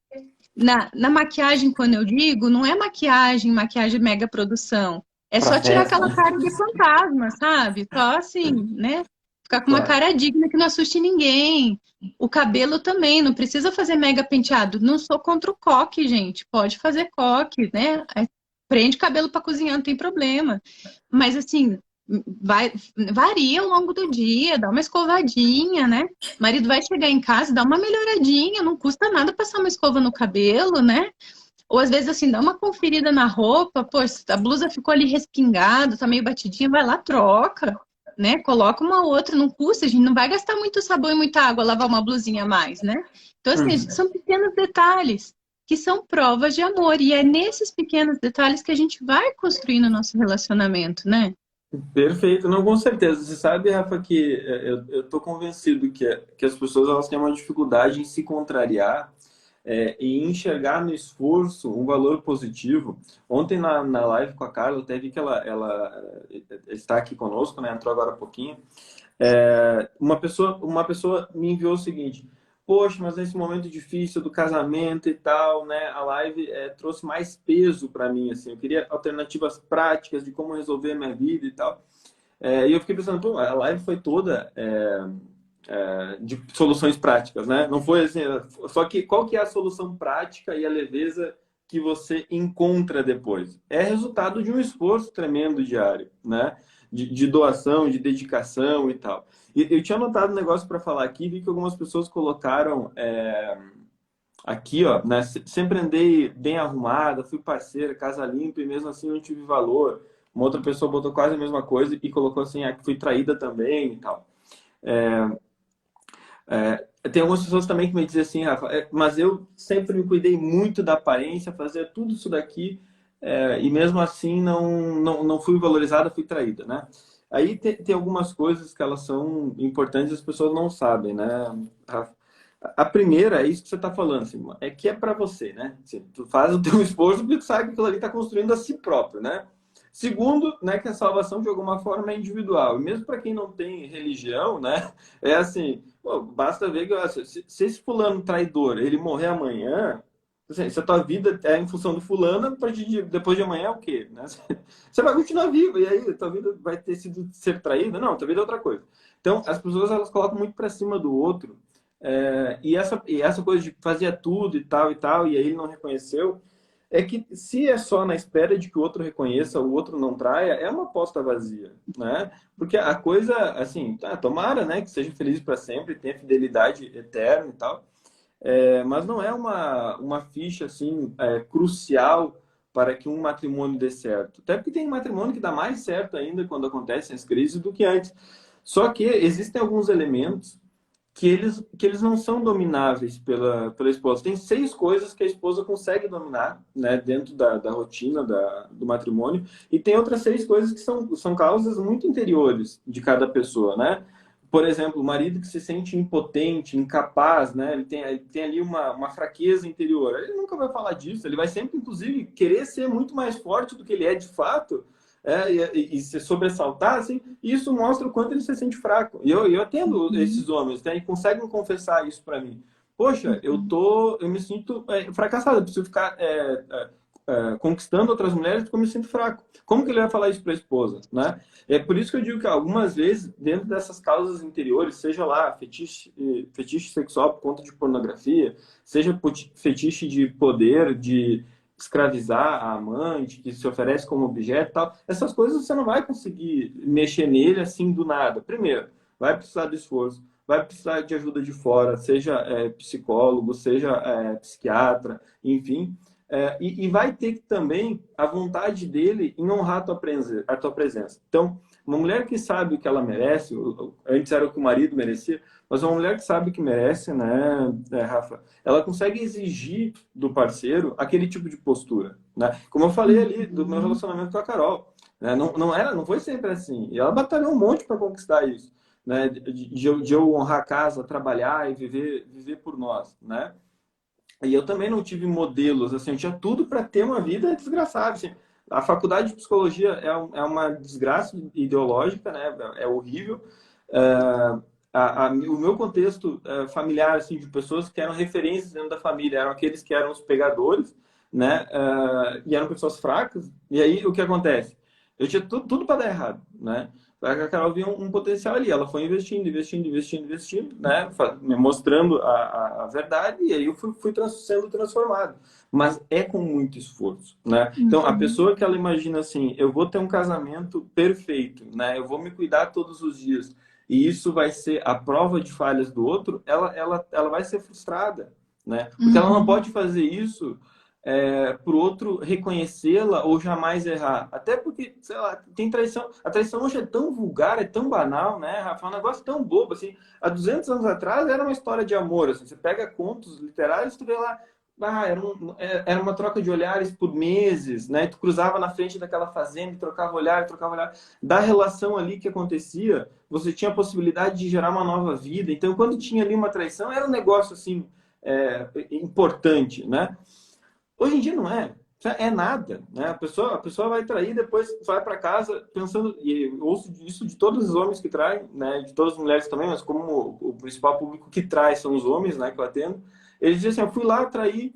na maquiagem, quando eu digo, não é maquiagem, maquiagem mega produção. É Pra só tirar festa, aquela né? cara de fantasma, sabe? Só assim, né? Ficar com uma Claro. cara digna que não assuste ninguém. O cabelo também, não precisa fazer mega penteado. Não sou contra o coque, gente. Pode fazer coque, né? Prende cabelo para cozinhar, não tem problema. Mas assim, vai, varia ao longo do dia, dá uma escovadinha, né? O marido vai chegar em casa, dá uma melhoradinha, não custa nada passar uma escova no cabelo, né? Ou às vezes assim, dá uma conferida na roupa, pô, se a blusa ficou ali respingada, tá meio batidinha, vai lá, troca, né? Coloca uma outra, não custa, a gente não vai gastar muito sabão e muita água lavar uma blusinha a mais, né? Então, assim, Uhum. são pequenos detalhes que são provas de amor, e é nesses pequenos detalhes que a gente vai construindo o nosso relacionamento, né? Perfeito, não, com certeza. Você sabe, Rafa, que eu tô convencido que as pessoas elas têm uma dificuldade em se contrariar e enxergar no esforço um valor positivo. Ontem na live com a Carla, até vi que ela está aqui conosco, né? Entrou agora há pouquinho. Uma pessoa me enviou o seguinte: poxa, mas nesse momento difícil do casamento e tal, né? A live trouxe mais peso para mim, assim. Eu queria alternativas práticas de como resolver a minha vida e tal. E eu fiquei pensando, pô, a live foi toda de soluções práticas, né? Não foi assim. Só que qual que é a solução prática e a leveza que você encontra depois? É resultado de um esforço tremendo diário, né? De doação, de dedicação e tal. E eu tinha anotado um negócio para falar aqui, vi que algumas pessoas colocaram aqui, ó, né? Sempre andei bem arrumada, fui parceira, casa limpa e mesmo assim não tive valor. Uma outra pessoa botou quase a mesma coisa e colocou assim, que fui traída também e tal. Tem algumas pessoas também que me dizem assim, Rafa, mas eu sempre me cuidei muito da aparência, fazia tudo isso daqui, e mesmo assim não fui valorizada, fui traída, né? Aí tem algumas coisas que elas são importantes e as pessoas não sabem, né, Rafa? A primeira é isso que você está falando, assim, é que é para você, né? Assim, tu faz o teu esforço porque tu sabe que aquilo ali está construindo a si próprio, né? Segundo, né, que a salvação de alguma forma é individual. E mesmo para quem não tem religião, né? É assim, pô, basta ver que se esse fulano traidor ele morrer amanhã, assim, se a tua vida é em função do fulano, depois de amanhã é o quê? Né? Você vai continuar vivo, e aí a tua vida vai ter sido ser traída? Não, a tua vida é outra coisa. Então, as pessoas elas colocam muito para cima do outro, e essa coisa de fazia tudo e tal, e aí ele não reconheceu, é que se é só na espera de que o outro reconheça, o outro não traia, é uma aposta vazia, né? Porque a coisa, assim, tomara, né, que seja feliz para sempre, tenha fidelidade eterna e tal, mas não é uma ficha, assim, crucial para que um matrimônio dê certo. Até porque tem matrimônio que dá mais certo ainda quando acontecem as crises do que antes. Só que existem alguns elementos que eles não são domináveis pela esposa. Tem 6 coisas que a esposa consegue dominar, né, dentro da rotina do matrimônio, e tem outras 6 coisas que são causas muito interiores de cada pessoa, né? Por exemplo, o marido que se sente impotente, incapaz, né? Ele tem ali uma fraqueza interior. Ele nunca vai falar disso, ele vai sempre, inclusive, querer ser muito mais forte do que ele é de fato, e se sobressaltar, assim, isso mostra o quanto ele se sente fraco. E eu atendo esses homens, né, e conseguem confessar isso para mim. Poxa, eu me sinto fracassado, eu preciso ficar conquistando outras mulheres porque eu me sinto fraco. Como que ele vai falar isso para a esposa, né? É por isso que eu digo que algumas vezes, dentro dessas causas interiores, seja lá fetiche sexual por conta de pornografia, seja fetiche de poder, de escravizar a amante, que se oferece como objeto e tal, essas coisas você não vai conseguir mexer nele assim do nada. Primeiro, vai precisar de esforço, vai precisar de ajuda de fora, seja psicólogo, seja psiquiatra, enfim. E vai ter também a vontade dele em honrar a tua presença. Então, uma mulher que sabe o que ela merece, antes era o que o marido merecia, mas uma mulher que sabe o que merece, né, Rafa, ela consegue exigir do parceiro aquele tipo de postura, né? Como eu falei ali do meu relacionamento com a Carol, né? Não foi sempre assim. E ela batalhou um monte para conquistar isso, né? De eu honrar a casa, trabalhar e viver por nós, né? E eu também não tive modelos, assim, eu tinha tudo para ter uma vida desgraçada, assim. A faculdade de psicologia é uma desgraça ideológica, né? É horrível. É, o meu contexto familiar, assim, de pessoas que eram referências dentro da família, eram aqueles que eram os pegadores, né? E eram pessoas fracas. E aí, o que acontece? Eu tinha tudo para dar errado, né? A Carol viu um potencial ali. Ela foi investindo, né? Me mostrando a verdade, e aí eu fui sendo transformado. Mas é com muito esforço, né? Então, a pessoa que ela imagina assim, eu vou ter um casamento perfeito, né? Eu vou me cuidar todos os dias, e isso vai ser a prova de falhas do outro, ela vai ser frustrada, né? Porque ela não pode fazer isso para o outro reconhecê-la ou jamais errar. Até porque, sei lá, tem traição. A traição hoje é tão vulgar, é tão banal, né, Rafa? É um negócio tão bobo, assim. Há 200 anos atrás era uma história de amor, assim. Você pega contos literários, tu vê lá, era uma troca de olhares por meses, né? Tu cruzava na frente daquela fazenda e trocava olhar, trocava olhar. Da relação ali que acontecia, você tinha a possibilidade de gerar uma nova vida. Então, quando tinha ali uma traição, era um negócio, assim, importante, né? Hoje em dia não é nada, né? A pessoa vai trair, depois vai para casa pensando, e eu ouço isso de todos os homens que traem, né? De todas as mulheres também, mas como o principal público que trai são os homens, né? Que eu atendo, eles dizem assim: eu fui lá, trair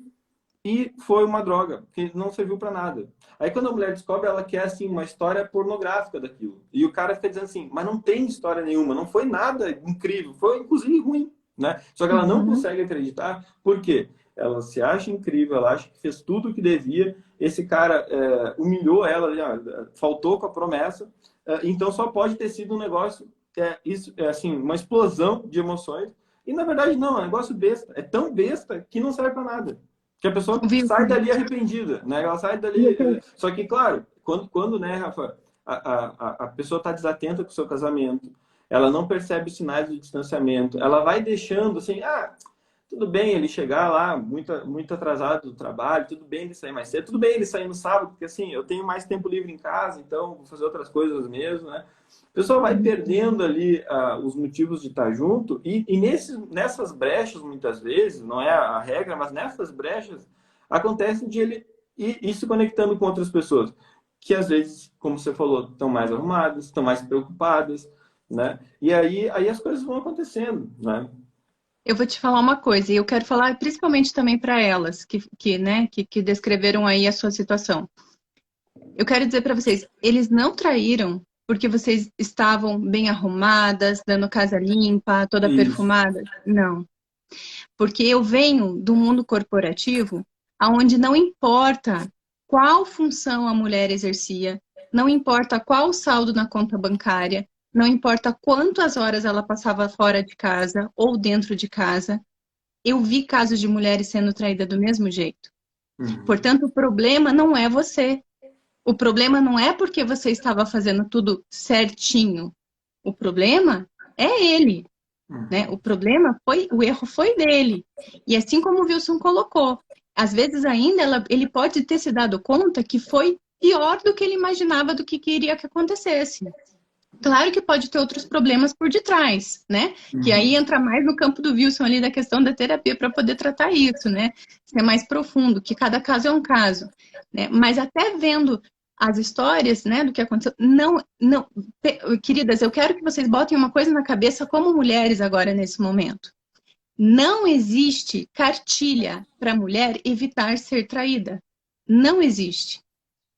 e foi uma droga, que não serviu para nada. Aí quando a mulher descobre, ela quer assim uma história pornográfica daquilo, e o cara fica dizendo assim: mas não tem história nenhuma, não foi nada incrível, foi inclusive ruim, né? Só que ela não consegue acreditar, por quê? Ela se acha incrível, ela acha que fez tudo o que devia. Esse cara humilhou ela, faltou com a promessa. Então só pode ter sido um negócio, assim, uma explosão de emoções. E na verdade não, é um negócio besta. É tão besta que não serve para nada. Que a pessoa Viu? sai dali arrependida, né? Ela sai dali. Só que, claro, quando né, Rafa, a pessoa está desatenta com o seu casamento, ela não percebe os sinais do distanciamento, ela vai deixando assim, tudo bem ele chegar lá muito atrasado do trabalho, tudo bem ele sair mais cedo, tudo bem ele sair no sábado, porque assim, eu tenho mais tempo livre em casa, então vou fazer outras coisas mesmo, né? A pessoa vai perdendo ali os motivos de estar junto e nessas brechas, muitas vezes, não é a regra, mas nessas brechas, acontece de ele ir se conectando com outras pessoas, que às vezes, como você falou, estão mais arrumadas, estão mais preocupadas, né? E aí as coisas vão acontecendo, né? Eu vou te falar uma coisa, e eu quero falar principalmente também para elas que descreveram aí a sua situação. Eu quero dizer para vocês, eles não traíram porque vocês estavam bem arrumadas, dando casa limpa, toda Isso. perfumada. Não. Porque eu venho do mundo corporativo, aonde não importa qual função a mulher exercia, não importa qual o saldo na conta bancária, não importa quantas horas ela passava fora de casa ou dentro de casa, eu vi casos de mulheres sendo traídas do mesmo jeito. Uhum. Portanto, o problema não é você. O problema não é porque você estava fazendo tudo certinho. O problema é ele, né? Uhum. O erro foi dele. E assim como o Wilson colocou, às vezes ainda ele pode ter se dado conta que foi pior do que ele imaginava do que queria que acontecesse. Claro que pode ter outros problemas por detrás, né? Que aí Uhum. entra mais no campo do Wilson ali da questão da terapia para poder tratar isso, né? Ser mais profundo, que cada caso é um caso, né? Mas até vendo as histórias, né, do que aconteceu. Não, não, queridas, eu quero que vocês botem uma coisa na cabeça como mulheres agora nesse momento. Não existe cartilha para a mulher evitar ser traída. Não existe,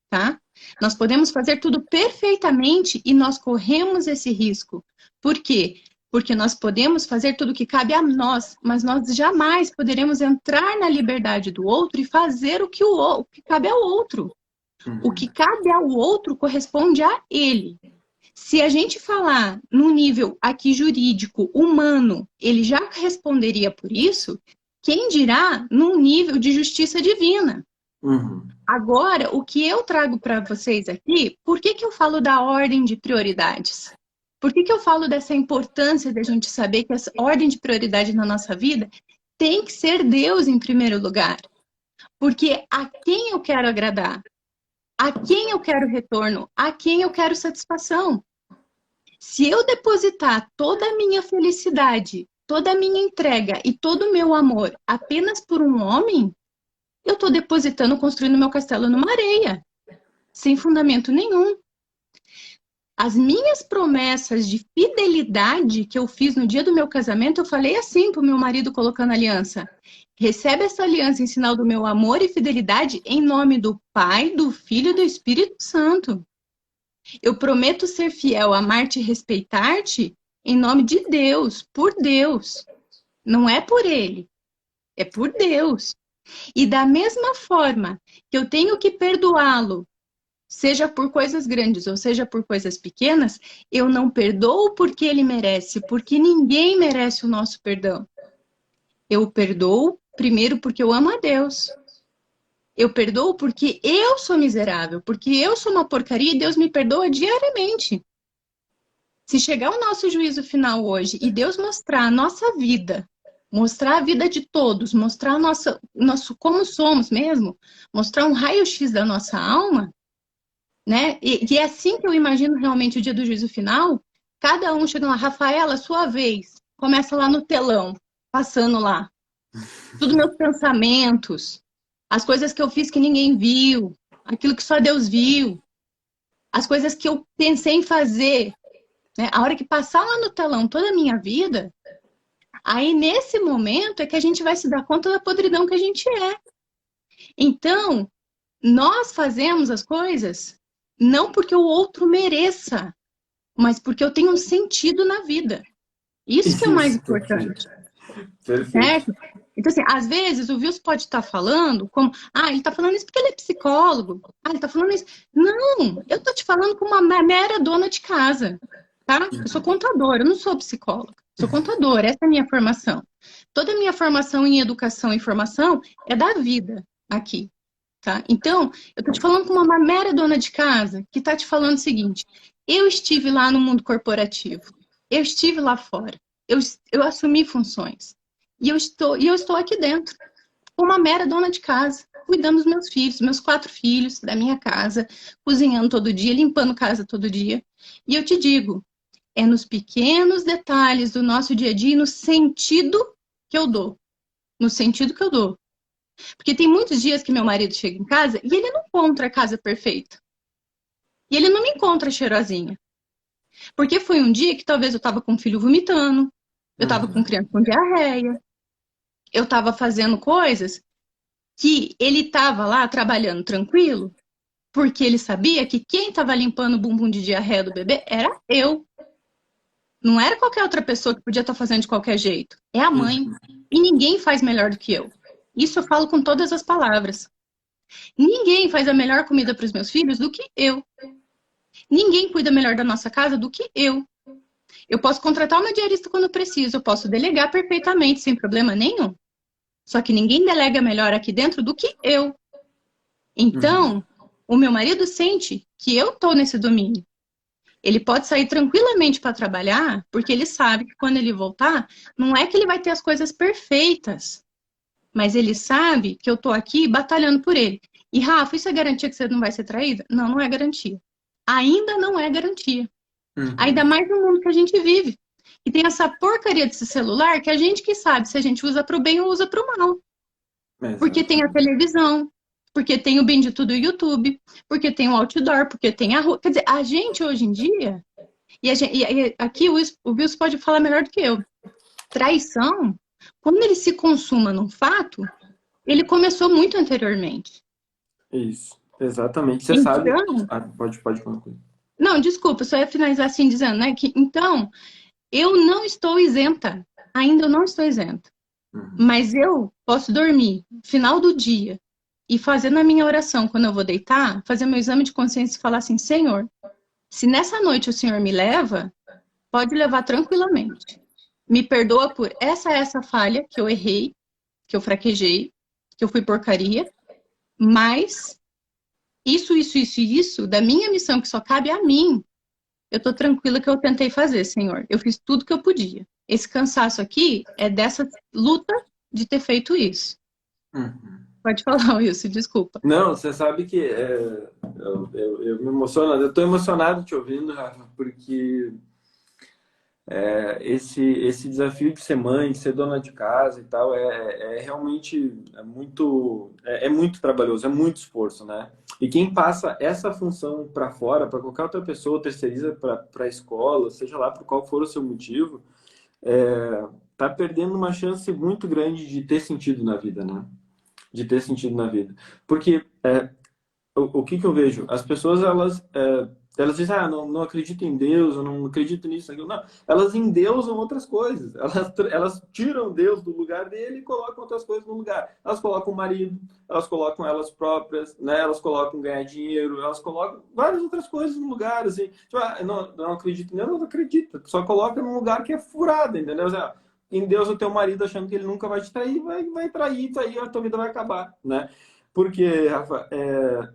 tá? Nós podemos fazer tudo perfeitamente e nós corremos esse risco. Por quê? Porque nós podemos fazer tudo que cabe a nós, mas nós jamais poderemos entrar na liberdade do outro e fazer o que cabe ao outro. O que cabe ao outro corresponde a ele. Se a gente falar no nível aqui jurídico, humano, ele já responderia por isso, quem dirá num nível de justiça divina? Agora, o que eu trago para vocês aqui, por que eu falo da ordem de prioridades? Por que eu falo dessa importância da gente saber que essa ordem de prioridade na nossa vida tem que ser Deus em primeiro lugar? Porque a quem eu quero agradar? A quem eu quero retorno? A quem eu quero satisfação? Se eu depositar toda a minha felicidade, toda a minha entrega e todo o meu amor apenas por um homem, eu estou depositando, construindo meu castelo numa areia, sem fundamento nenhum. As minhas promessas de fidelidade que eu fiz no dia do meu casamento, eu falei assim para o meu marido colocando a aliança. Recebe essa aliança em sinal do meu amor e fidelidade em nome do Pai, do Filho e do Espírito Santo. Eu prometo ser fiel, amar-te e respeitar-te em nome de Deus, por Deus. Não é por ele, é por Deus. E da mesma forma que eu tenho que perdoá-lo, seja por coisas grandes ou seja por coisas pequenas, eu não perdoo porque ele merece, porque ninguém merece o nosso perdão. Eu perdoo primeiro porque eu amo a Deus. Eu perdoo porque eu sou miserável, porque eu sou uma porcaria e Deus me perdoa diariamente. Se chegar o nosso juízo final hoje e Deus mostrar a nossa vida, mostrar a vida de todos, mostrar nosso como somos mesmo, mostrar um raio-x da nossa alma, né? E é assim que eu imagino realmente o dia do juízo final. Cada um chega lá, Rafaela, sua vez. Começa lá no telão, passando lá. Tudo meus pensamentos, as coisas que eu fiz que ninguém viu, aquilo que só Deus viu, as coisas que eu pensei em fazer, né? A hora que passar lá no telão toda a minha vida, aí nesse momento é que a gente vai se dar conta da podridão que a gente é. Então, nós fazemos as coisas não porque o outro mereça, mas porque eu tenho um sentido na vida. Isso que é o mais importante. Perfeito. Certo? Então, assim, às vezes o Wilson pode estar falando como, ele está falando isso porque ele é psicólogo. Ele está falando isso. Não, eu estou te falando como uma mera dona de casa, tá? Eu sou contadora, eu não sou psicóloga. Sou contadora, essa é a minha formação. Toda a minha formação em educação e formação é da vida aqui, tá? Então, eu estou te falando como uma mera dona de casa que está te falando o seguinte, eu estive lá no mundo corporativo, eu estive lá fora, eu assumi funções. E eu estou aqui dentro, uma mera dona de casa, cuidando dos meus filhos, meus 4 filhos, da minha casa, cozinhando todo dia, limpando casa todo dia. E eu te digo, é nos pequenos detalhes do nosso dia a dia e no sentido que eu dou. No sentido que eu dou. Porque tem muitos dias que meu marido chega em casa e ele não encontra a casa perfeita. E ele não me encontra cheirosinha. Porque foi um dia que talvez eu estava com o filho vomitando, eu estava com criança com diarreia, eu estava fazendo coisas que ele estava lá trabalhando tranquilo, porque ele sabia que quem estava limpando o bumbum de diarreia do bebê era eu. Não era qualquer outra pessoa que podia estar fazendo de qualquer jeito. É a mãe. E ninguém faz melhor do que eu. Isso eu falo com todas as palavras. Ninguém faz a melhor comida para os meus filhos do que eu. Ninguém cuida melhor da nossa casa do que eu. Eu posso contratar uma diarista quando preciso, eu posso delegar perfeitamente, sem problema nenhum. Só que ninguém delega melhor aqui dentro do que eu. Então, o meu marido sente que eu estou nesse domínio. Ele pode sair tranquilamente para trabalhar, porque ele sabe que quando ele voltar, não é que ele vai ter as coisas perfeitas, mas ele sabe que eu estou aqui batalhando por ele. E, Rafa, isso é garantia que você não vai ser traída? Não, não é garantia. Ainda não é garantia. Ainda mais no mundo que a gente vive. E tem essa porcaria desse celular que a gente que sabe se a gente usa para o bem ou usa para o mal. Porque tem a televisão, porque tem o bendito do YouTube, porque tem o outdoor, porque tem a rua. Quer dizer, a gente hoje em dia, e aqui o Wilson pode falar melhor do que eu. Traição, quando ele se consuma num fato, ele começou muito anteriormente. Isso, exatamente. Você sabe. Então, Ah, pode concluir. não, desculpa, só ia finalizar assim dizendo, né, que então eu não estou isenta, ainda eu não estou isenta, Uhum. mas eu posso dormir no final do dia e fazer na minha oração quando eu vou deitar, fazer meu exame de consciência e falar assim, Senhor, se nessa noite o Senhor me leva, pode levar tranquilamente. Me perdoa por essa falha que eu errei, que eu fraquejei, que eu fui porcaria, mas isso, da minha missão que só cabe a mim, eu tô tranquila que eu tentei fazer, Senhor. Eu fiz tudo que eu podia. Esse cansaço aqui é dessa luta de ter feito isso. Uhum. Pode falar, Wilson, desculpa. Não, você sabe que eu me emociono, eu estou emocionado te ouvindo, Rafa, porque esse desafio de ser mãe, de ser dona de casa e tal, realmente muito trabalhoso, é muito esforço, né? E quem passa essa função para fora, para qualquer outra pessoa, terceiriza para a escola, seja lá por qual for o seu motivo, tá perdendo uma chance muito grande de ter sentido na vida, né? De ter sentido na vida. Porque o que eu vejo? As pessoas, elas dizem, não acredito em Deus, eu não acredito nisso, naquilo. Não, elas endeusam outras coisas. Elas tiram Deus do lugar dele e colocam outras coisas no lugar. Elas colocam o marido, elas colocam elas próprias, né? Elas colocam ganhar dinheiro, elas colocam várias outras coisas no lugar, assim. Tipo, não acredito em Deus, não acredito. Só coloca num lugar que é furado, entendeu? Em Deus, o teu marido achando que ele nunca vai te trair, vai trair, a tua vida vai acabar, né? Porque, Rafa,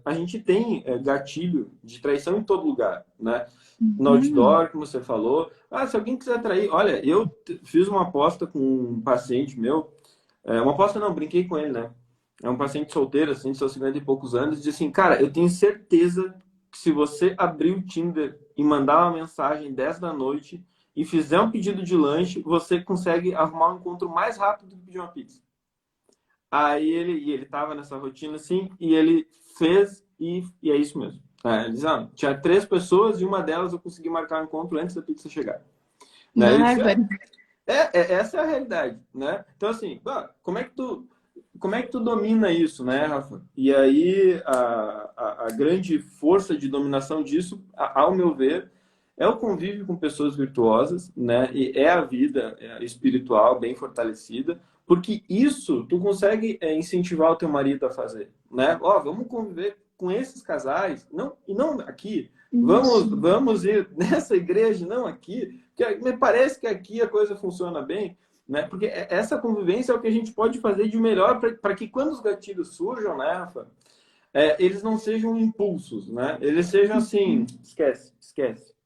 a gente tem gatilho de traição em todo lugar, né? No outdoor, como você falou. Se alguém quiser trair... Olha, eu fiz uma aposta com um paciente meu. Uma aposta não, brinquei com ele, né? É um paciente solteiro, assim, de seus 50 e poucos anos. E disse assim, cara, eu tenho certeza que se você abrir o Tinder e mandar uma mensagem 10 da noite e fizer um pedido de lanche, você consegue arrumar um encontro mais rápido do que pedir uma pizza. Aí ele tava nessa rotina assim, e ele fez, e é isso mesmo. Ele disse, tinha 3 pessoas e uma delas eu consegui marcar um encontro antes da pizza chegar. Né? Bárbaro. Essa é a realidade, né? Então, assim, como é que tu domina isso, né, Rafa? E aí, a grande força de dominação disso, ao meu ver, é o convívio com pessoas virtuosas, né? E é a vida espiritual bem fortalecida, porque isso tu consegue incentivar o teu marido a fazer, né? Vamos conviver com esses casais, e não aqui. Vamos ir nessa igreja, não aqui. Porque me parece que aqui a coisa funciona bem, né? Porque essa convivência é o que a gente pode fazer de melhor para que quando os gatilhos surjam, né, Rafa, eles não sejam impulsos, né? Eles sejam assim, esquece.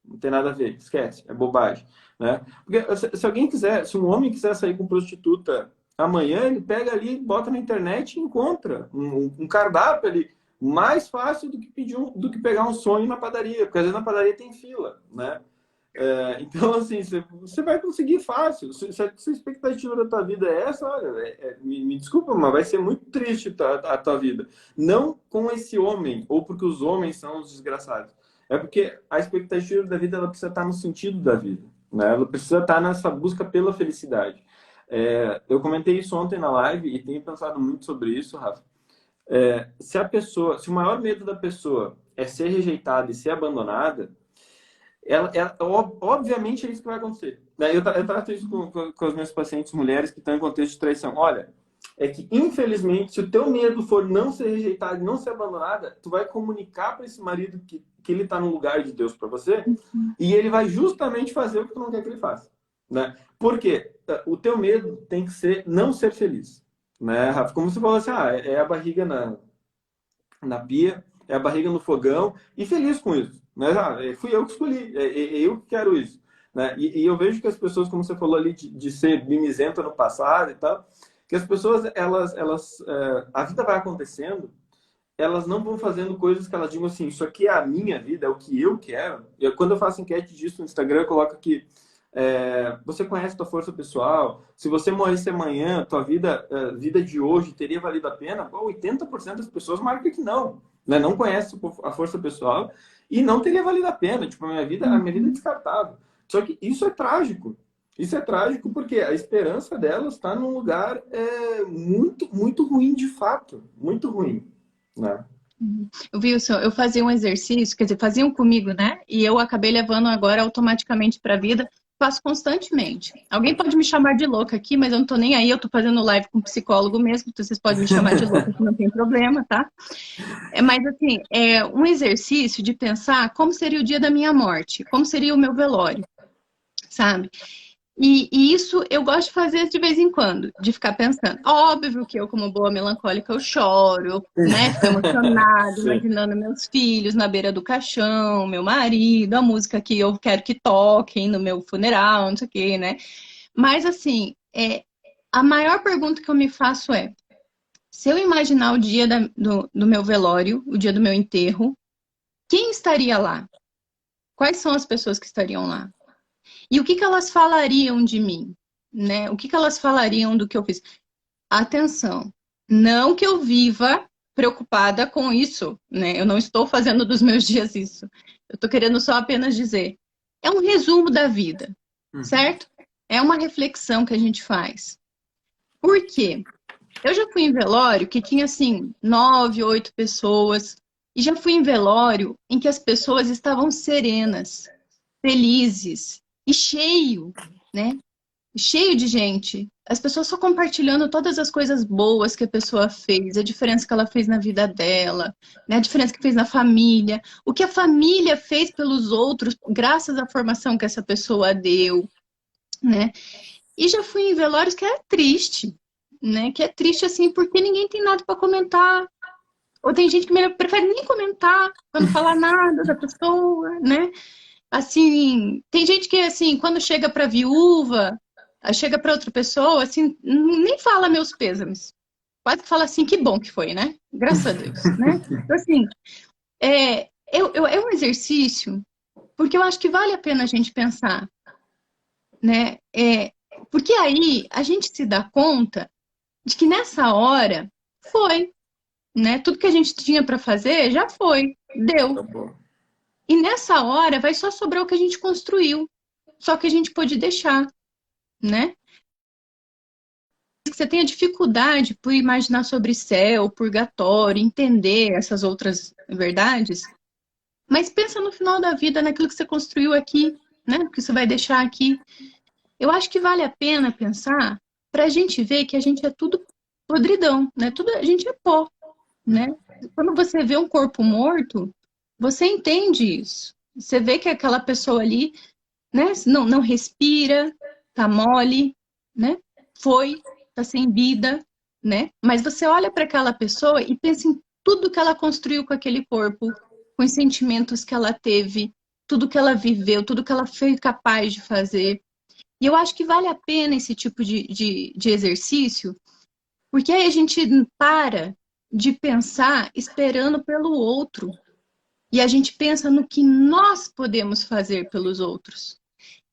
Não tem nada a ver, esquece, é bobagem, né? Porque se alguém quiser, se um homem quiser sair com prostituta amanhã, ele pega ali, bota na internet e encontra um cardápio ali mais fácil do que pegar um sonho na padaria, porque às vezes na padaria tem fila, né? Então, assim, você vai conseguir fácil. Se a expectativa da tua vida é essa, olha, me desculpa, mas vai ser muito triste a tua vida. Não com esse homem, ou porque os homens são os desgraçados. É porque a expectativa da vida ela precisa estar no sentido da vida, né? Ela precisa estar nessa busca pela felicidade. Eu comentei isso ontem na live e tenho pensado muito sobre isso, Rafa. Se o maior medo da pessoa é ser rejeitada e ser abandonada, obviamente é isso que vai acontecer. Eu trato isso com as minhas pacientes mulheres que estão em contexto de traição. Olha, é que infelizmente, se o teu medo for não ser rejeitada e não ser abandonada, tu vai comunicar para esse marido que ele está no lugar de Deus para você, e ele vai justamente fazer o que tu não quer que ele faça, né? Porque o teu medo tem que ser não ser feliz, né, Rafa? Como você falou assim, é a barriga na pia, é a barriga no fogão, e feliz com isso, né? Fui eu que escolhi, eu que quero isso, né? E eu vejo que as pessoas, como você falou ali, de ser mimizenta no passado e tal, que as pessoas, a vida vai acontecendo, elas não vão fazendo coisas que elas digam assim, isso aqui é a minha vida, é o que eu quero. Quando eu faço enquete disso no Instagram, eu coloco aqui, Você conhece tua força pessoal? Se você morresse amanhã, tua vida de hoje teria valido a pena? Pô, 80% das pessoas marcam que não, né? Não conhece a força pessoal e não teria valido a pena. Tipo, a minha vida é descartável. Só que isso é trágico. Isso é trágico porque a esperança delas está num lugar muito, muito ruim de fato. Muito ruim, né? Wilson, eu fazia um exercício, quer dizer, faziam comigo, né? E eu acabei levando agora automaticamente para a vida, faço constantemente. Alguém pode me chamar de louca aqui, mas eu não tô nem aí, eu tô fazendo live com um psicólogo mesmo, então vocês podem me chamar de louca, que não tem problema, tá? Mas assim, é um exercício de pensar como seria o dia da minha morte, como seria o meu velório, sabe? E isso eu gosto de fazer de vez em quando, de ficar pensando. Óbvio que eu, como boa melancólica, eu choro, né? Fico emocionada, Sim. imaginando meus filhos na beira do caixão, meu marido, a música que eu quero que toquem no meu funeral, não sei o quê, né? Mas assim, a maior pergunta que eu me faço é: se eu imaginar o dia do meu velório, o dia do meu enterro, quem estaria lá? Quais são as pessoas que estariam lá? E o que que elas falariam de mim, né? O que que elas falariam do que eu fiz? Atenção, não que eu viva preocupada com isso, né? Eu não estou fazendo dos meus dias isso. Eu estou querendo só apenas dizer, é um resumo da vida, Uhum. certo? É uma reflexão que a gente faz. Por quê? Eu já fui em velório que tinha, assim, 9, 8 pessoas, e já fui em velório em que as pessoas estavam serenas, felizes e cheio, né? Cheio de gente. As pessoas só compartilhando todas as coisas boas que a pessoa fez, a diferença que ela fez na vida dela, né? A diferença que fez na família, o que a família fez pelos outros, graças à formação que essa pessoa deu, né? E já fui em velórios que é triste, né? Que é triste assim, porque ninguém tem nada para comentar. Ou tem gente que prefere nem comentar, para não falar nada da pessoa, né? Assim, tem gente que, assim, quando chega para viúva, aí chega para outra pessoa, assim, nem fala meus pêsames. Quase que fala assim, que bom que foi, né? Graças a Deus, né? Então, assim, é um exercício, porque eu acho que vale a pena a gente pensar, né? Porque aí a gente se dá conta de que nessa hora foi, né? Tudo que a gente tinha para fazer já foi, Tá deu. bom. E nessa hora vai só sobrar o que a gente construiu, só que a gente pôde deixar, né? Que você tenha dificuldade por imaginar sobre céu, purgatório, entender essas outras verdades, mas pensa no final da vida, naquilo que você construiu aqui, né? Que você vai deixar aqui. Eu acho que vale a pena pensar para a gente ver que a gente é tudo podridão, né? Tudo a gente é pó, né? Quando você vê um corpo morto, você entende isso. Você vê que aquela pessoa ali, né? Não respira, tá mole, né? Tá sem vida, né? Mas você olha para aquela pessoa e pensa em tudo que ela construiu com aquele corpo, com os sentimentos que ela teve, tudo que ela viveu, tudo que ela foi capaz de fazer. E eu acho que vale a pena esse tipo de exercício, porque aí a gente para de pensar esperando pelo outro. E a gente pensa no que nós podemos fazer pelos outros.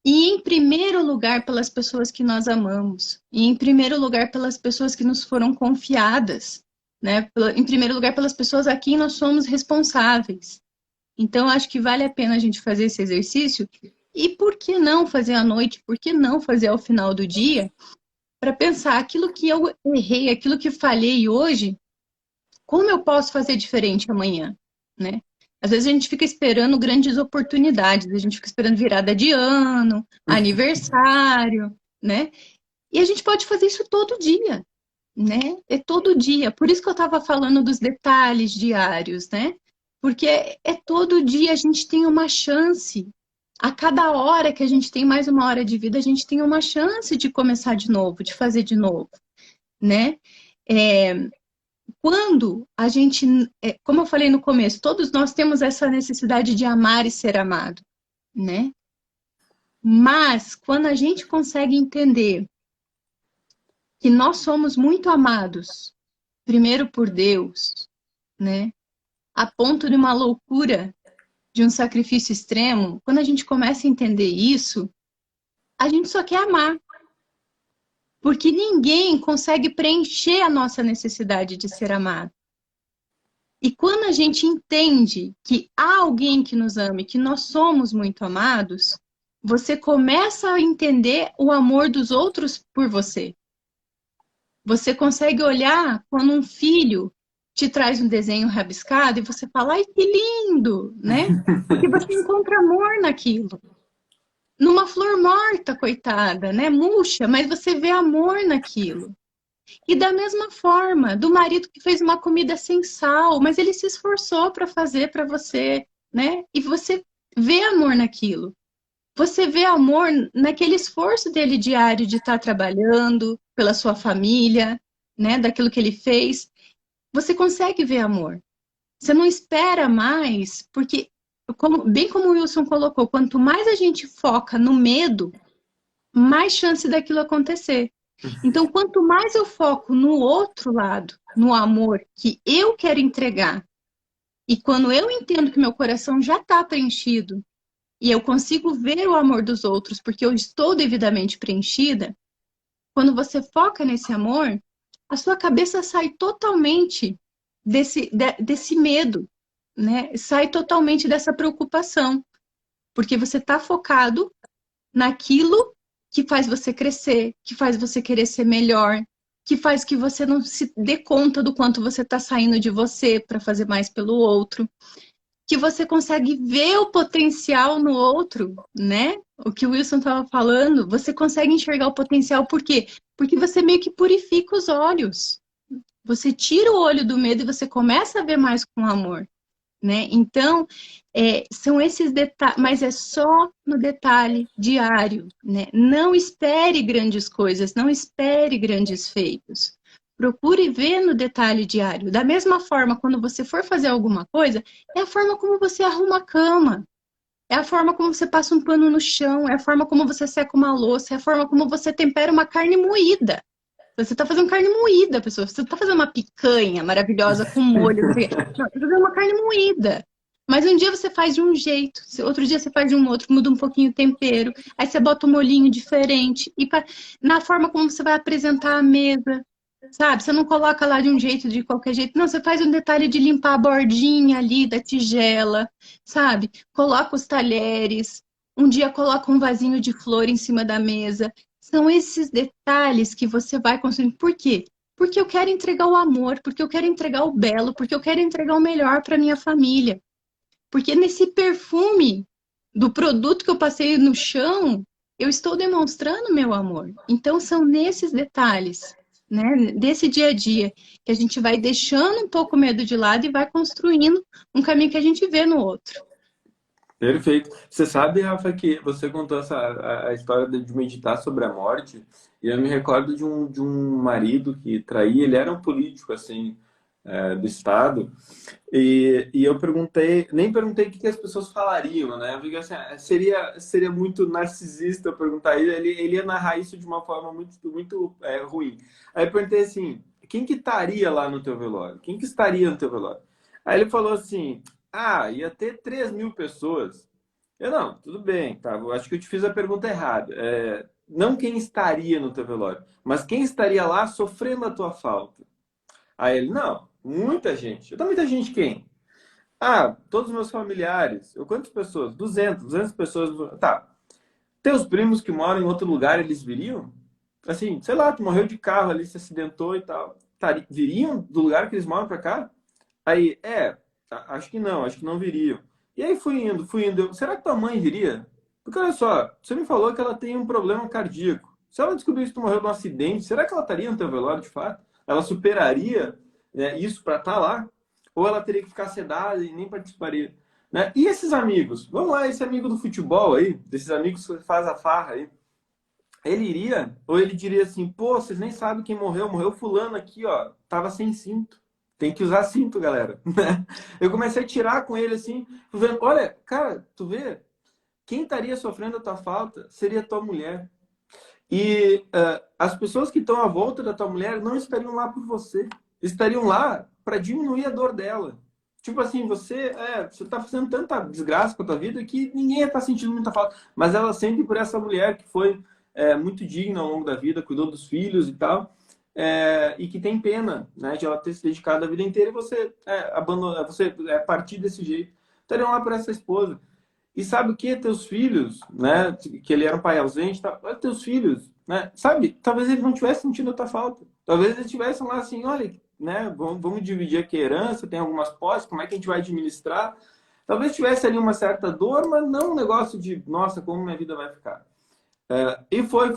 E em primeiro lugar pelas pessoas que nós amamos. E em primeiro lugar pelas pessoas que nos foram confiadas. Né? Em primeiro lugar pelas pessoas a quem nós somos responsáveis. Então, acho que vale a pena a gente fazer esse exercício. E por que não fazer à noite? Por que não fazer ao final do dia? Para pensar aquilo que eu errei, aquilo que falhei hoje, como eu posso fazer diferente amanhã? Né? Às vezes a gente fica esperando grandes oportunidades, a gente fica esperando virada de ano, aniversário, né? E a gente pode fazer isso todo dia, né? É todo dia. Por isso que eu estava falando dos detalhes diários, né? Porque é todo dia a gente tem uma chance. A cada hora que a gente tem mais uma hora de vida, a gente tem uma chance de começar de novo, de fazer de novo, né? Quando a gente, como eu falei no começo, todos nós temos essa necessidade de amar e ser amado, né? Mas quando a gente consegue entender que nós somos muito amados, primeiro por Deus, né? A ponto de uma loucura, de um sacrifício extremo, quando a gente começa a entender isso, A gente só quer amar. Porque ninguém consegue preencher a nossa necessidade de ser amado. E quando a gente entende que há alguém que nos ama, que nós somos muito amados, você começa a entender o amor dos outros por você. Você consegue olhar quando um filho te traz um desenho rabiscado e você fala, ai, que lindo, né? Porque você encontra amor naquilo. Numa flor morta, coitada, né? Murcha, mas você vê amor naquilo. E da mesma forma, do marido que fez uma comida sem sal, mas ele se esforçou para fazer para você, né? E você vê amor naquilo. Você vê amor naquele esforço dele diário de estar trabalhando pela sua família, né? Daquilo que ele fez. Você consegue ver amor. Você não espera mais, porque, bem como o Wilson colocou, quanto mais a gente foca no medo, mais chance daquilo acontecer. Então, quanto mais eu foco no outro lado, no amor que eu quero entregar, e quando eu entendo que meu coração já está preenchido, e eu consigo ver o amor dos outros porque eu estou devidamente preenchida, quando você foca nesse amor, a sua cabeça sai totalmente desse medo, né? Sai totalmente dessa preocupação, porque você está focado naquilo que faz você crescer, que faz você querer ser melhor, que faz que você não se dê conta do quanto você está saindo de você para fazer mais pelo outro, que você consegue ver o potencial no outro, né? O que o Wilson estava falando, você consegue enxergar o potencial, por quê? Porque você meio que purifica os olhos. Você tira o olho do medo e você começa a ver mais com amor, né? Então, são esses detalhes, mas é só no detalhe diário, né? Não espere grandes coisas, não espere grandes feitos. Procure ver no detalhe diário. Da mesma forma, quando você for fazer alguma coisa, é a forma como você arruma a cama, é a forma como você passa um pano no chão, é a forma como você seca uma louça, é a forma como você tempera uma carne moída. Você está fazendo carne moída, pessoal. Você está fazendo uma picanha maravilhosa com molho. Não, você está fazendo uma carne moída. Mas um dia você faz de um jeito, outro dia você faz de um outro, muda um pouquinho o tempero, aí você bota um molhinho diferente. E na forma como você vai apresentar a mesa, sabe? Você não coloca lá de um jeito, de qualquer jeito. Não, você faz um detalhe de limpar a bordinha ali da tigela, sabe? Coloca os talheres. Um dia coloca um vasinho de flor em cima da mesa. São esses detalhes que você vai construindo. Por quê? Porque eu quero entregar o amor, porque eu quero entregar o belo, porque eu quero entregar o melhor para minha família. Porque nesse perfume do produto que eu passei no chão, eu estou demonstrando meu amor. Então são nesses detalhes, né, desse dia a dia, que a gente vai deixando um pouco o medo de lado e vai construindo um caminho que a gente vê no outro. Perfeito. Você sabe, Rafa, que você contou a história de meditar sobre a morte, e eu me recordo de um marido que traía, ele era um político, assim, do Estado, e eu perguntei, nem perguntei o que as pessoas falariam, né? Porque assim, seria muito narcisista eu perguntar ele ia narrar isso de uma forma muito ruim. Aí eu perguntei assim, quem que estaria lá no teu velório? Quem que estaria no teu velório? Aí ele falou assim, ia ter 3.000 pessoas. Eu, não, tudo bem, tá? Eu acho que eu te fiz a pergunta errada. Não quem estaria no teu velório, mas quem estaria lá sofrendo a tua falta. Aí ele, não, muita gente. Eu, muita gente quem? Todos os meus familiares. Eu, quantas pessoas? 200 pessoas. Tá. Teus primos que moram em outro lugar, eles viriam? Assim, sei lá, tu morreu de carro ali, se acidentou e tal. Viriam do lugar que eles moram pra cá? Aí, acho que não viriam. E aí fui indo. Será que tua mãe viria? Porque olha só, você me falou que ela tem um problema cardíaco. Se ela descobrisse que tu morreu num acidente, será que ela estaria no teu velório de fato? Ela superaria, né, isso para estar lá? Ou ela teria que ficar sedada e nem participaria? Né? E esses amigos? Vamos lá, esse amigo do futebol aí, desses amigos que faz a farra aí. Ele iria? Ou ele diria assim, pô, vocês nem sabem quem morreu. Morreu fulano aqui, ó. Tava sem cinto. Tem que usar cinto, galera. Eu comecei a tirar com ele assim, vendo, olha, cara, tu vê, quem estaria sofrendo a tua falta seria a tua mulher. E as pessoas que estão à volta da tua mulher não estariam lá por você. Estariam lá para diminuir a dor dela. Tipo assim, você tá fazendo tanta desgraça com a tua vida que ninguém está sentindo muita falta. Mas ela sente por essa mulher que foi muito digna ao longo da vida, cuidou dos filhos e tal, e que tem pena, né, de ela ter se dedicado a vida inteira e você abandonar, você partir desse jeito. Então ele lá para essa esposa. E sabe o que? Teus filhos, né? Que ele era um pai ausente, tá? Olha, teus filhos, né? Sabe? Talvez eles não tivessem sentido a tua falta. Talvez eles estivessem lá assim, olha, né? Vamos dividir aqui a herança, tem algumas posses, como é que a gente vai administrar? Talvez tivesse ali uma certa dor, mas não um negócio de, nossa, como minha vida vai ficar. E foi,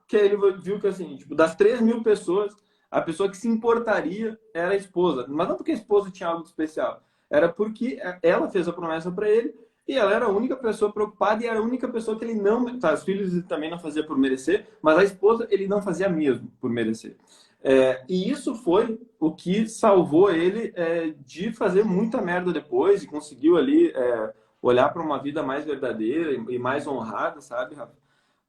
que ele viu que, assim, tipo, das 3.000 pessoas, a pessoa que se importaria era a esposa. Mas não porque a esposa tinha algo de especial. Era porque ela fez a promessa para ele e ela era a única pessoa preocupada e era a única pessoa que ele não... Tá, os filhos ele também não fazia por merecer, mas a esposa ele não fazia mesmo por merecer. E isso foi o que salvou ele de fazer muita merda depois e conseguiu ali olhar para uma vida mais verdadeira e mais honrada, sabe, Rafa?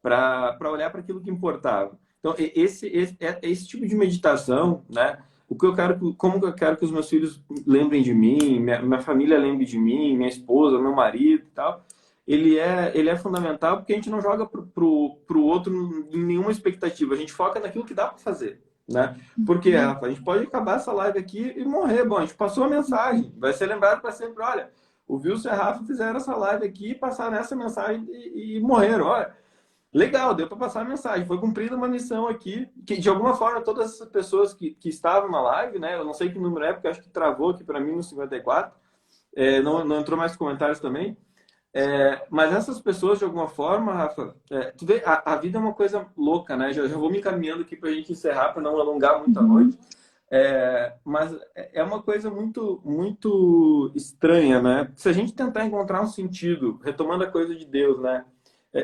Para olhar para aquilo que importava. Então, esse tipo de meditação, né? O que eu quero, como eu quero que os meus filhos lembrem de mim, minha família lembre de mim, minha esposa, meu marido e tal, ele é fundamental porque a gente não joga pro outro em nenhuma expectativa, a gente foca naquilo que dá para fazer, né? Porque, Rafa, a gente pode acabar essa live aqui e morrer. Bom, a gente passou a mensagem, vai ser lembrado para sempre, olha, o Wilson e a Rafa fizeram essa live aqui, passaram essa mensagem e morreram, olha. Legal, deu para passar a mensagem. Foi cumprida uma missão aqui, que de alguma forma todas essas pessoas que estavam na live, né? Eu não sei que número é, porque acho que travou aqui para mim no 54. Não entrou mais comentários também. Mas essas pessoas, de alguma forma, Rafa, tu vê, a vida é uma coisa louca, né? Já vou me encaminhando aqui para a gente encerrar, para não alongar muito a noite. Mas é uma coisa muito, muito estranha, né? Se a gente tentar encontrar um sentido, retomando a coisa de Deus, né?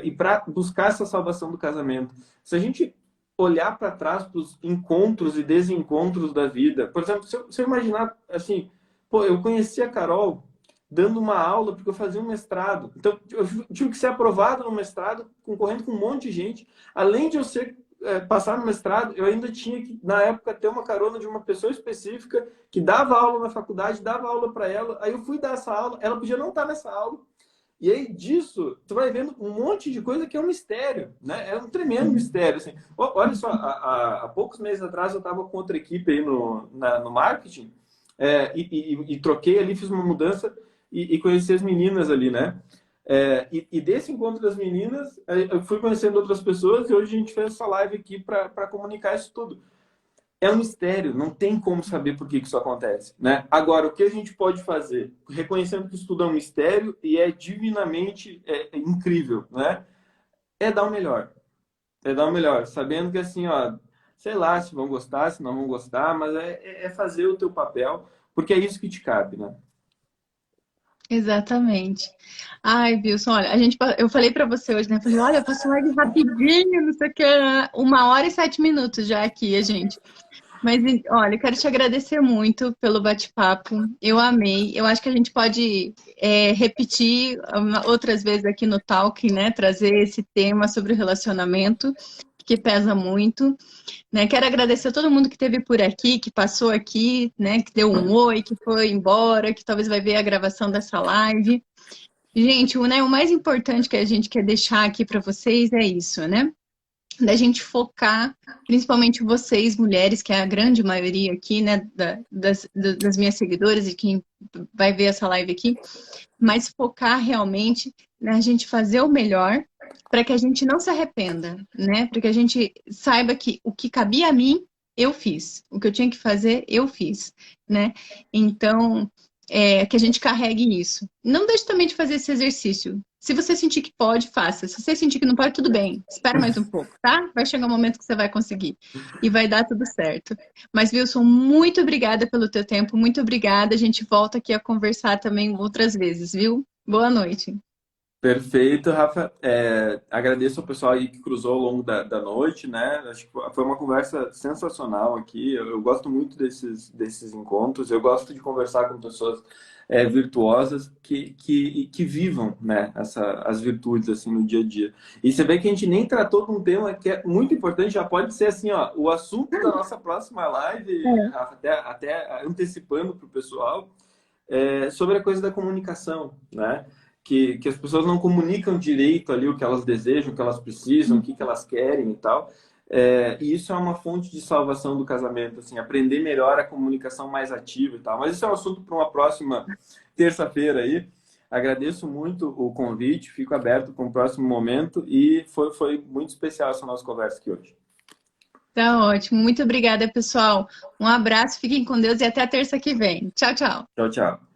E para buscar essa salvação do casamento. Se a gente olhar para trás para os encontros e desencontros da vida, por exemplo, se eu imaginar assim, pô, eu conheci a Carol dando uma aula porque eu fazia um mestrado. Então, eu tive que ser aprovado no mestrado, concorrendo com um monte de gente. Além de eu passar no mestrado, eu ainda tinha que, na época, ter uma carona de uma pessoa específica que dava aula na faculdade, dava aula para ela. Aí eu fui dar essa aula, ela podia não estar nessa aula. E aí disso, tu vai vendo um monte de coisa que é um mistério, né? É um tremendo mistério, assim. Olha só, há poucos meses atrás eu estava com outra equipe aí no marketing e troquei ali, fiz uma mudança e conheci as meninas ali, né? E desse encontro das meninas, eu fui conhecendo outras pessoas e hoje a gente fez essa live aqui para comunicar isso tudo. É um mistério, não tem como saber por que isso acontece, né? Agora, o que a gente pode fazer? Reconhecendo que isso tudo é um mistério e é divinamente incrível, né? É dar o melhor. É dar o melhor, sabendo que assim, ó, sei lá se vão gostar, se não vão gostar, mas é fazer o teu papel, porque é isso que te cabe, né? Exatamente. Ai, Wilson, olha, eu falei pra você hoje, né? Eu falei, olha, eu faço live rapidinho, não sei o que, 1h e 7 minutos já aqui, gente. Mas, olha, eu quero te agradecer muito pelo bate-papo. Eu amei. Eu acho que a gente pode repetir outras vezes aqui no Talk, né? Trazer esse tema sobre o relacionamento, que pesa muito. Né? Quero agradecer a todo mundo que esteve por aqui, que passou aqui, né? Que deu um oi, que foi embora, que talvez vai ver a gravação dessa live. Gente, o mais importante que a gente quer deixar aqui para vocês é isso, né? Da gente focar, principalmente vocês, mulheres, que é a grande maioria aqui, né, das minhas seguidoras e quem vai ver essa live aqui, mas focar realmente na gente fazer o melhor para que a gente não se arrependa, né? Para que a gente saiba que o que cabia a mim, eu fiz. O que eu tinha que fazer, eu fiz, né? Então, que a gente carregue isso. Não deixe também de fazer esse exercício. Se você sentir que pode, faça. Se você sentir que não pode, tudo bem. Espera mais um pouco, tá? Vai chegar um momento que você vai conseguir. E vai dar tudo certo. Mas, Wilson, muito obrigada pelo teu tempo. Muito obrigada. A gente volta aqui a conversar também outras vezes, viu? Boa noite. Perfeito, Rafa. Agradeço ao pessoal aí que cruzou ao longo da noite, né? Acho que foi uma conversa sensacional aqui. Eu gosto muito desses encontros. Eu gosto de conversar com pessoas virtuosas que vivam, né, as virtudes assim no dia a dia. E você vê que a gente nem tratou de um tema que é muito importante. Já pode ser assim, ó, o assunto da nossa próxima live, Rafa, até antecipando para o pessoal, sobre a coisa da comunicação, né? que as pessoas não comunicam direito ali o que elas desejam, o que elas precisam, o que elas querem e tal. E isso é uma fonte de salvação do casamento, assim, aprender melhor a comunicação mais ativa e tal. Mas isso é um assunto para uma próxima terça-feira aí. Agradeço muito o convite, fico aberto para o próximo momento e foi muito especial essa nossa conversa aqui hoje. Tá ótimo. Muito obrigada, pessoal. Um abraço, fiquem com Deus e até a terça que vem. Tchau, tchau. Tchau, tchau.